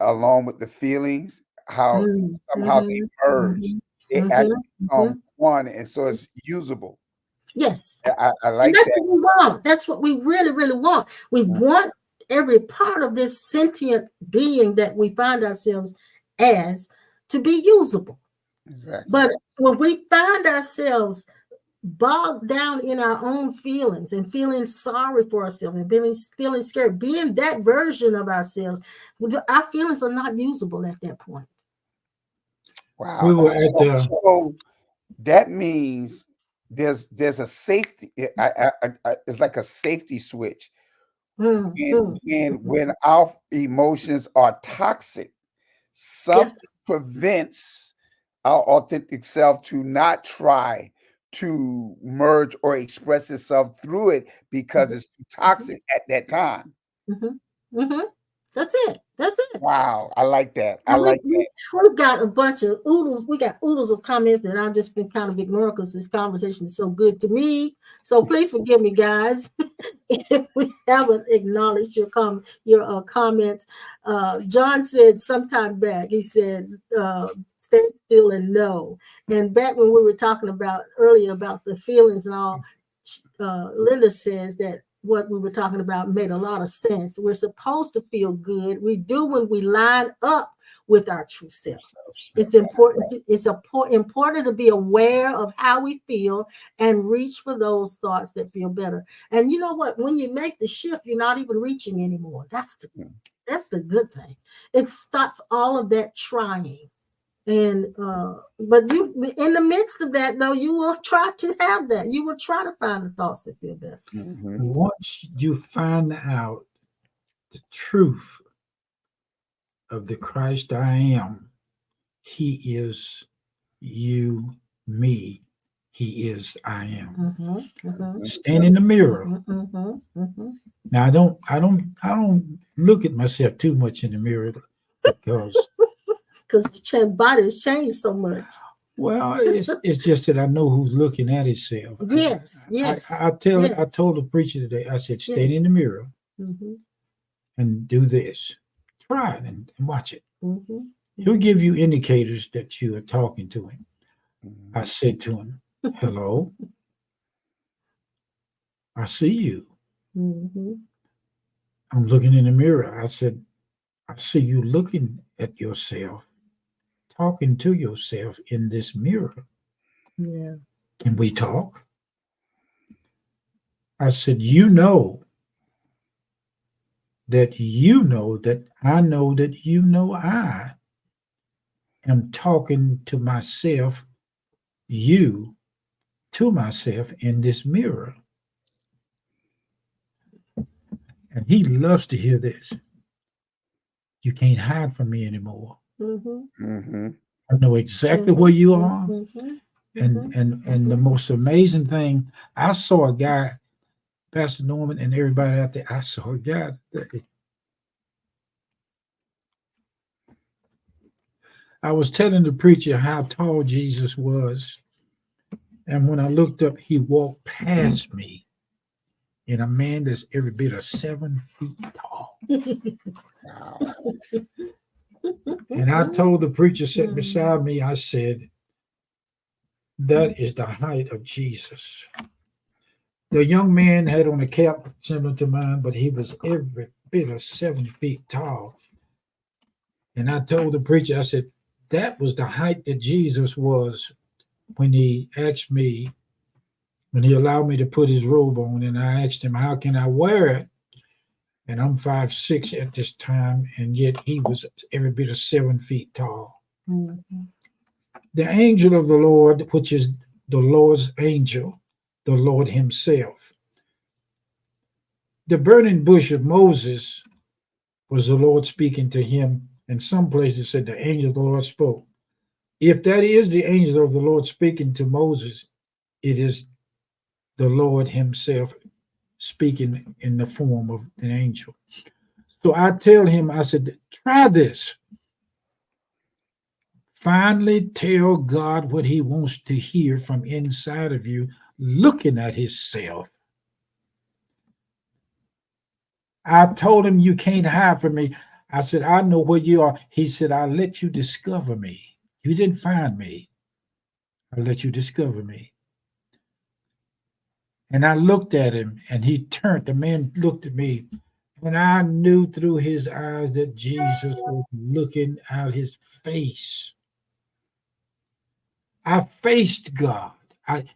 along with the feelings, how somehow they merge. They actually become one, and so it's usable. Yes. I like that's that. what we want. That's what we really, really want. We want every part of this sentient being that we find ourselves as to be usable. Exactly. But when we find ourselves bogged down in our own feelings and feeling sorry for ourselves and feeling scared, being that version of ourselves, our feelings are not usable at that point. Wow. We were at so that means there's a safety. It's like a safety switch And when our emotions are toxic, something prevents our authentic self to not try to merge or express itself through it because it's too toxic at that time. That's it. That's it. Wow, I like that. I like that. We've got a bunch of oodles. We got oodles of comments that I've just been kind of ignoring because this conversation is so good to me. So please forgive me, guys, if we haven't acknowledged your comments. John said sometime back, he said, "Stay still and know." And back when we were talking about earlier about the feelings and all, Linda says that what we were talking about made a lot of sense. We're supposed to feel good. We do when we line up with our true self. It's important. Important to be aware of how we feel and reach for those thoughts that feel better. And you know what? When you make the shift, you're not even reaching anymore. That's the good thing. It stops all of that trying. And but you, in the midst of that, though, you will try to have that. You will try to find the thoughts that feel better. Once you find out the truth of the Christ I am, He is you, me. He is I am. Stand in the mirror. Now I don't look at myself too much in the mirror because the body has changed so much. Well, it's just that I know who's looking at itself. Yes. I told the preacher today, I said, stand in the mirror and do this. Try it and watch it. He'll give you indicators that you are talking to him. I said to him, hello, I see you. I'm looking in the mirror. I said, I see you looking at yourself, talking to yourself in this mirror. Yeah. Can we talk? I said, you know that I know that you know I am talking to myself, you, to myself in this mirror. And he loves to hear this. You can't hide from me anymore. I know exactly where you are. And the most amazing thing, I saw a guy, Pastor Norman and everybody out there, I saw a guy today. I was telling the preacher how tall Jesus was. And when I looked up, he walked past me in a man that's every bit of 7 feet tall. And I told the preacher sitting beside me, I said, that is the height of Jesus. The young man had on a cap similar to mine, but he was every bit of 7 feet tall. And I told the preacher, I said, that was the height that Jesus was when he asked me, when he allowed me to put his robe on, and I asked him, how can I wear it? And I'm 5'6" at this time, and yet he was every bit of 7 feet tall. The angel of the Lord, which is the Lord's angel, the Lord himself. The burning bush of Moses was the Lord speaking to him. And some places said the angel of the Lord spoke. If that is the angel of the Lord speaking to Moses, it is the Lord himself speaking in the form of an angel. So I tell him, I said, try this. Finally tell God what he wants to hear from inside of you, looking at himself. I told him, you can't hide from me. I said, I know where you are. He said, I'll let you discover me. You didn't find me. I'll let you discover me. And I looked at him, and he turned. The man looked at me, and I knew through his eyes that Jesus was looking at his face. I faced God.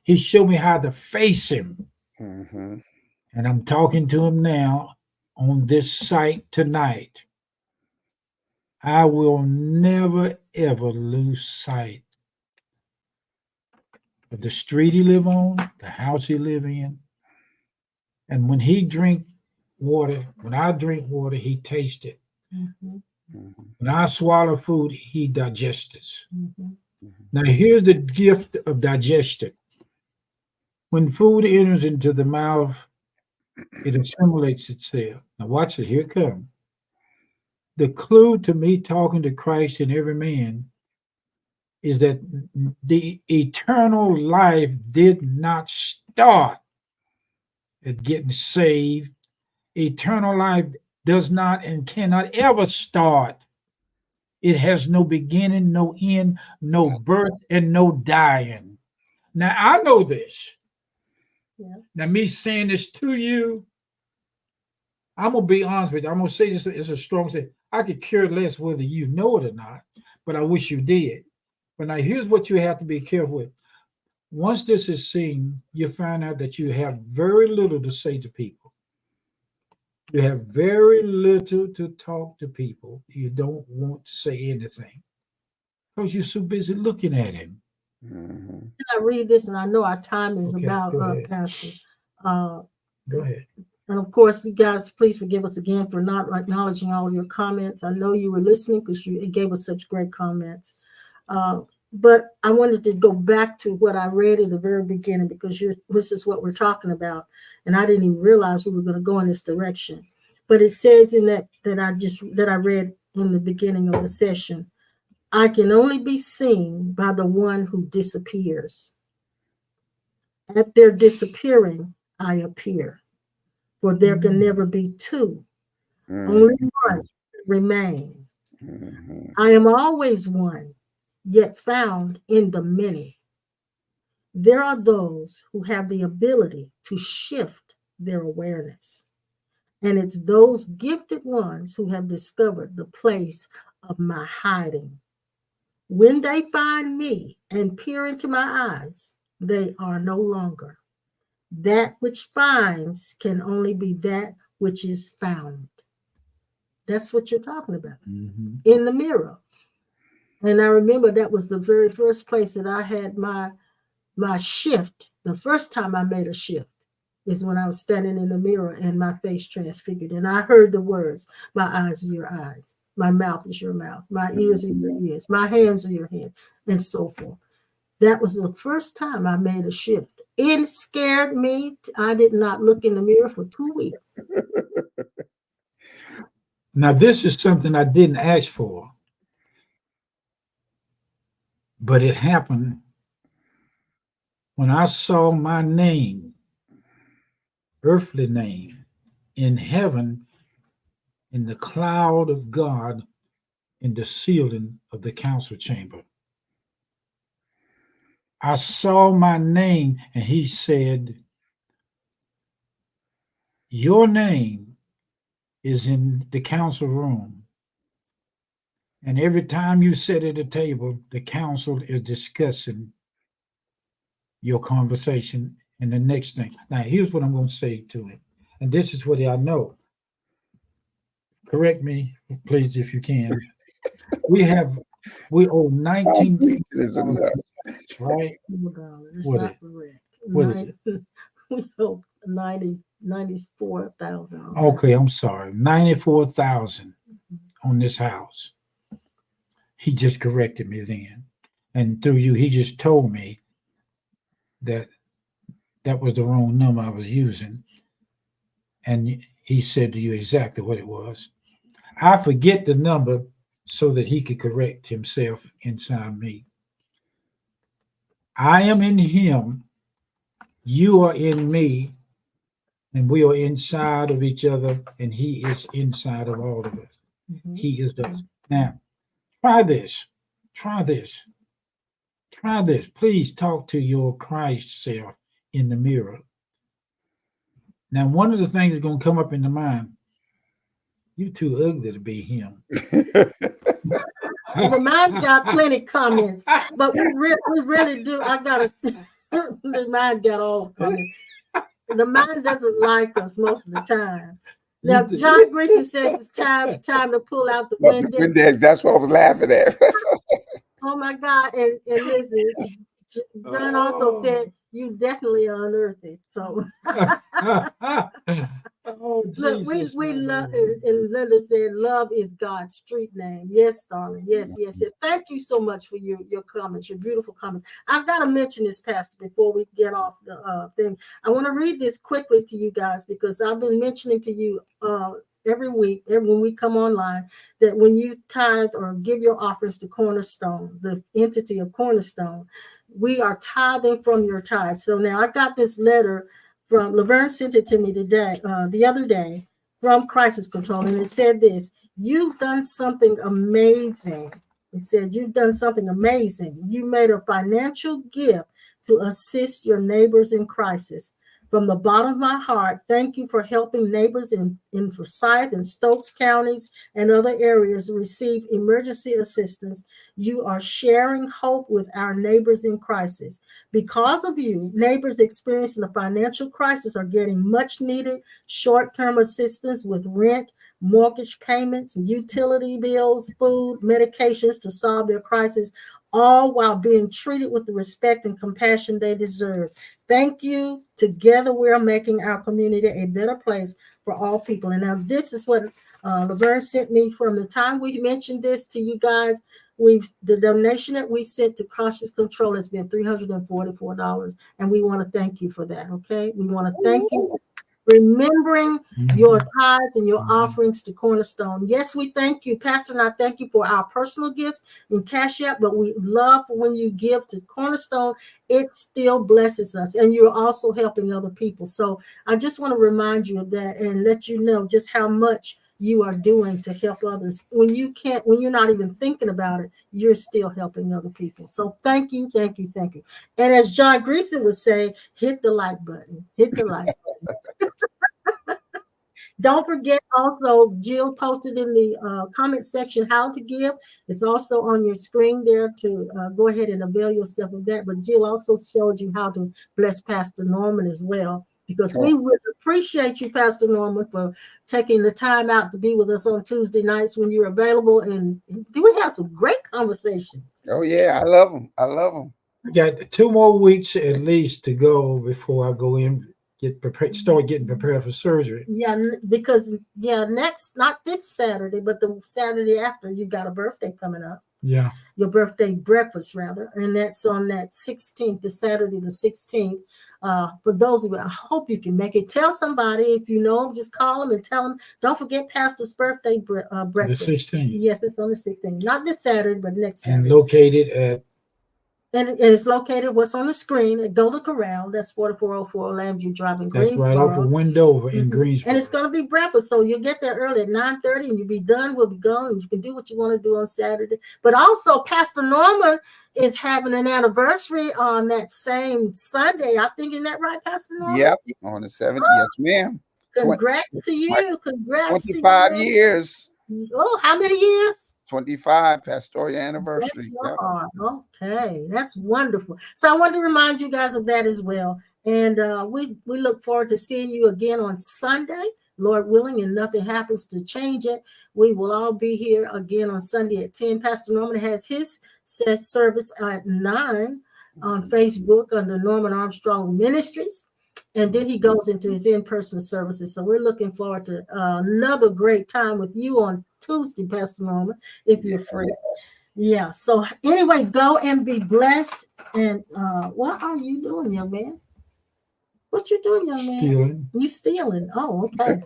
He showed me how to face him. And I'm talking to him now on this site tonight. I will never, ever lose sight of the street he live on, the house he live in. And when he drink water, when I drink water, he tastes it. Mm-hmm. When I swallow food, he digests it. Mm-hmm. Now, here's the gift of digestion. When food enters into the mouth, it assimilates itself. Now, watch it. Here it comes. The clue to me talking to Christ in every man is that the eternal life did not start at getting saved. Eternal life does not and cannot ever start. It has no beginning, no end, no birth, and no dying. Now, I know this. Yeah. Now, me saying this to you, I'm going to be honest with you. I'm going to say this is a strong thing. I could care less whether you know it or not, but I wish you did. But now, here's what you have to be careful with. Once this is seen, you find out that you have very little to say to people. You have very little to talk to people. You don't want to say anything because you're so busy looking at him. Mm-hmm. I read this, and I know our time is Okay, about go ahead. Pastor. Go ahead. And of course, you guys, please forgive us again for not acknowledging all of your comments. I know you were listening because you gave us such great comments. But I wanted to go back to what I read in the very beginning because this is what we're talking about, and I didn't even realize we were going to go in this direction. But it says in that I read in the beginning of the session, I can only be seen by the one who disappears. At their disappearing, I appear. For there can never be two. Only one remain. I am always one, yet found in the many. There are those who have the ability to shift their awareness. And it's those gifted ones who have discovered the place of my hiding. When they find me and peer into my eyes, they are no longer. That which finds can only be that which is found. That's what you're talking about in the mirror. And I remember that was the very first place that I had my shift. The first time I made a shift is when I was standing in the mirror and my face transfigured. And I heard the words, my eyes are your eyes, my mouth is your mouth, my ears are your ears, my hands are your hands, and so forth. That was the first time I made a shift. It scared me. I did not look in the mirror for 2 weeks. Now, this is something I didn't ask for, but it happened when I saw my name, earthly name, in heaven, in the cloud of God, in the ceiling of the council chamber. I saw my name, and he said, your name is in the council room. And every time you sit at a table, the council is discussing your conversation and the next thing. Now, here's what I'm going to say to him. And this is what I know. Correct me, please, if you can. We owe 19 right? It's What not is, correct. what is it? We owe 94,000. Okay, I'm sorry. 94,000 on this house. He just corrected me then. And through you, he just told me that was the wrong number I was using. And he said to you exactly what it was. I forget the number so that he could correct himself inside me. I am in him, you are in me, and we are inside of each other, and he is inside of all of us. He is us. Now, try this. Please talk to your Christ self in the mirror. Now, one of the things that's going to come up in the mind, you're too ugly to be him. The mind's got plenty of comments, but we really do. The mind got all the comments. The mind doesn't like us most of the time. Now, John Grayson says it's time to pull out the Windex. That's what I was laughing at. Oh my God! And listen, John also said you definitely are unearthly. So Oh, look, Jesus, we my love, Lord. and Linda said love is God's street name. Yes, darling. Yes, yes, yes. Thank you so much for your comments, your beautiful comments. I've got to mention this, Pastor, before we get off the thing. I want to read this quickly to you guys because I've been mentioning to you every week, when we come online, that when you tithe or give your offerings to Cornerstone, the entity of Cornerstone, we are tithing from your tithe. So now I got this letter from Laverne, sent it to me today, the other day, from Crisis Control, and it said this: "You've done something amazing." It said, "You've done something amazing. You made a financial gift to assist your neighbors in crisis. From the bottom of my heart, thank you for helping neighbors in Forsyth and Stokes counties and other areas receive emergency assistance. You are sharing hope with our neighbors in crisis. Because of you, neighbors experiencing a financial crisis are getting much needed short-term assistance with rent, mortgage payments, utility bills, food, medications to solve their crisis, all while being treated with the respect and compassion they deserve. Thank you. Together, we're making our community a better place for all people." And now this is what Laverne sent me from the time we mentioned this to you guys. The donation that we sent to Cautious Control has been $344, and we want to thank you for that. Okay, we want to thank you for remembering your tithes and your offerings to Cornerstone. Yes, we thank you, Pastor, and I thank you for our personal gifts in Cash App, but we love when you give to Cornerstone. It still blesses us, and you're also helping other people. So I just want to remind you of that and let you know just how much you are doing to help others. When you're not even thinking about it, you're still helping other people. So thank you, thank you, thank you. And as John Greason would say, hit the like button. Hit the like button. Don't forget also, Jill posted in the comment section how to give. It's also on your screen there to go ahead and avail yourself of that. But Jill also showed you how to bless Pastor Norman as well, because we would appreciate you, Pastor Norman, for taking the time out to be with us on Tuesday nights when you're available. And we have some great conversations. Oh, yeah. I love them. I love them. I got 2 more weeks at least to go before I go in, start getting prepared for surgery. Yeah, because next, not this Saturday, but the Saturday after, you got a birthday coming up. Yeah. Your birthday breakfast, rather. And that's on that 16th, the Saturday, the 16th. For those of you, I hope you can make it. Tell somebody, if you know them, just call them and tell them. Don't forget Pastor's birthday breakfast. The 16th. Yes, it's on the 16th. Not this Saturday, but next Saturday. And located at... And it's located, what's on the screen, at Golden Corral. That's 4404 Lambview Drive in Greensboro. That's right off of Wendover in Greensboro. And it's going to be breakfast, so you'll get there early at 9:30, and you'll be done. We'll be gone, and you can do what you want to do on Saturday. But also, Pastor Norman is having an anniversary on that same Sunday. I think, isn't that right, Pastor Norman? Yep, on the 7th. Yes, ma'am. Congrats to you. Congrats to you. 25 years. Oh, how many years? 25 pastoral anniversary. Okay, that's wonderful. So I want to remind you guys of that as well. And we look forward to seeing you again on Sunday, Lord willing, and nothing happens to change it. We will all be here again on Sunday at 10. Pastor Norman has his service at 9 on Facebook under Norman Armstrong Ministries. And then he goes into his in-person services. So we're looking forward to another great time with you on Tuesday, Pastor Norman, if you're free. Yeah. So anyway, go and be blessed. And what are you doing, young man? What you doing, young man? Stealing. You stealing. Oh, okay.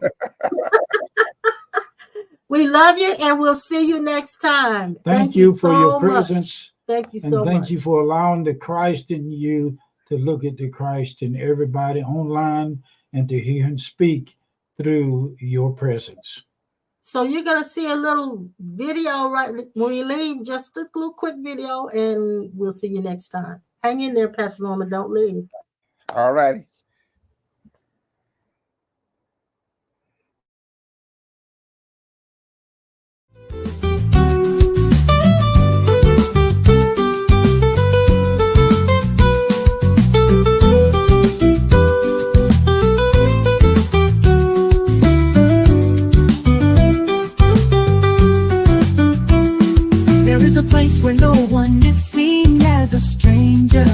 We love you, and we'll see you next time. Thank you for your presence. Thank you so much. Thank you for allowing the Christ in you to look at the Christ in everybody online and to hear him speak through your presence. So you're going to see a little video right when you leave, just a little quick video, and we'll see you next time. Hang in there, Pastor Norman. Don't leave. All righty. There is a place where no one is seen as a stranger.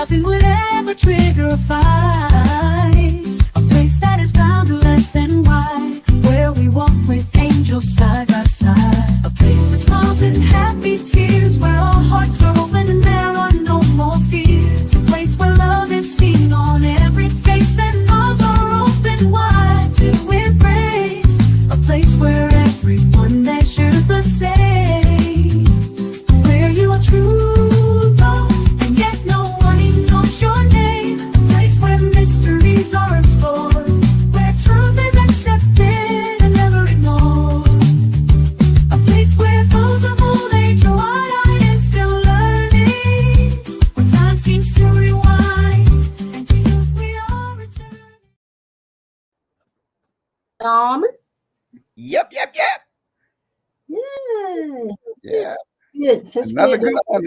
nothing would ever trigger a fight. A place that is boundless and wide, where we walk with angels side by side. A place that smiles and happy tears, where our hearts are open and there are no more fears. A place where love is seen on every face and arms are open wide to embrace. A place where everyone measures the same, where you are true though, and yet no one knows your name. A place where mysteries are explored, where truth is accepted and never ignored. A place where those of old age are wide-eyed and still learning, where time seems to rewind, and to youth we are returning. Almond. Yep. Yeah. Yeah. Good. That's Another good. good one.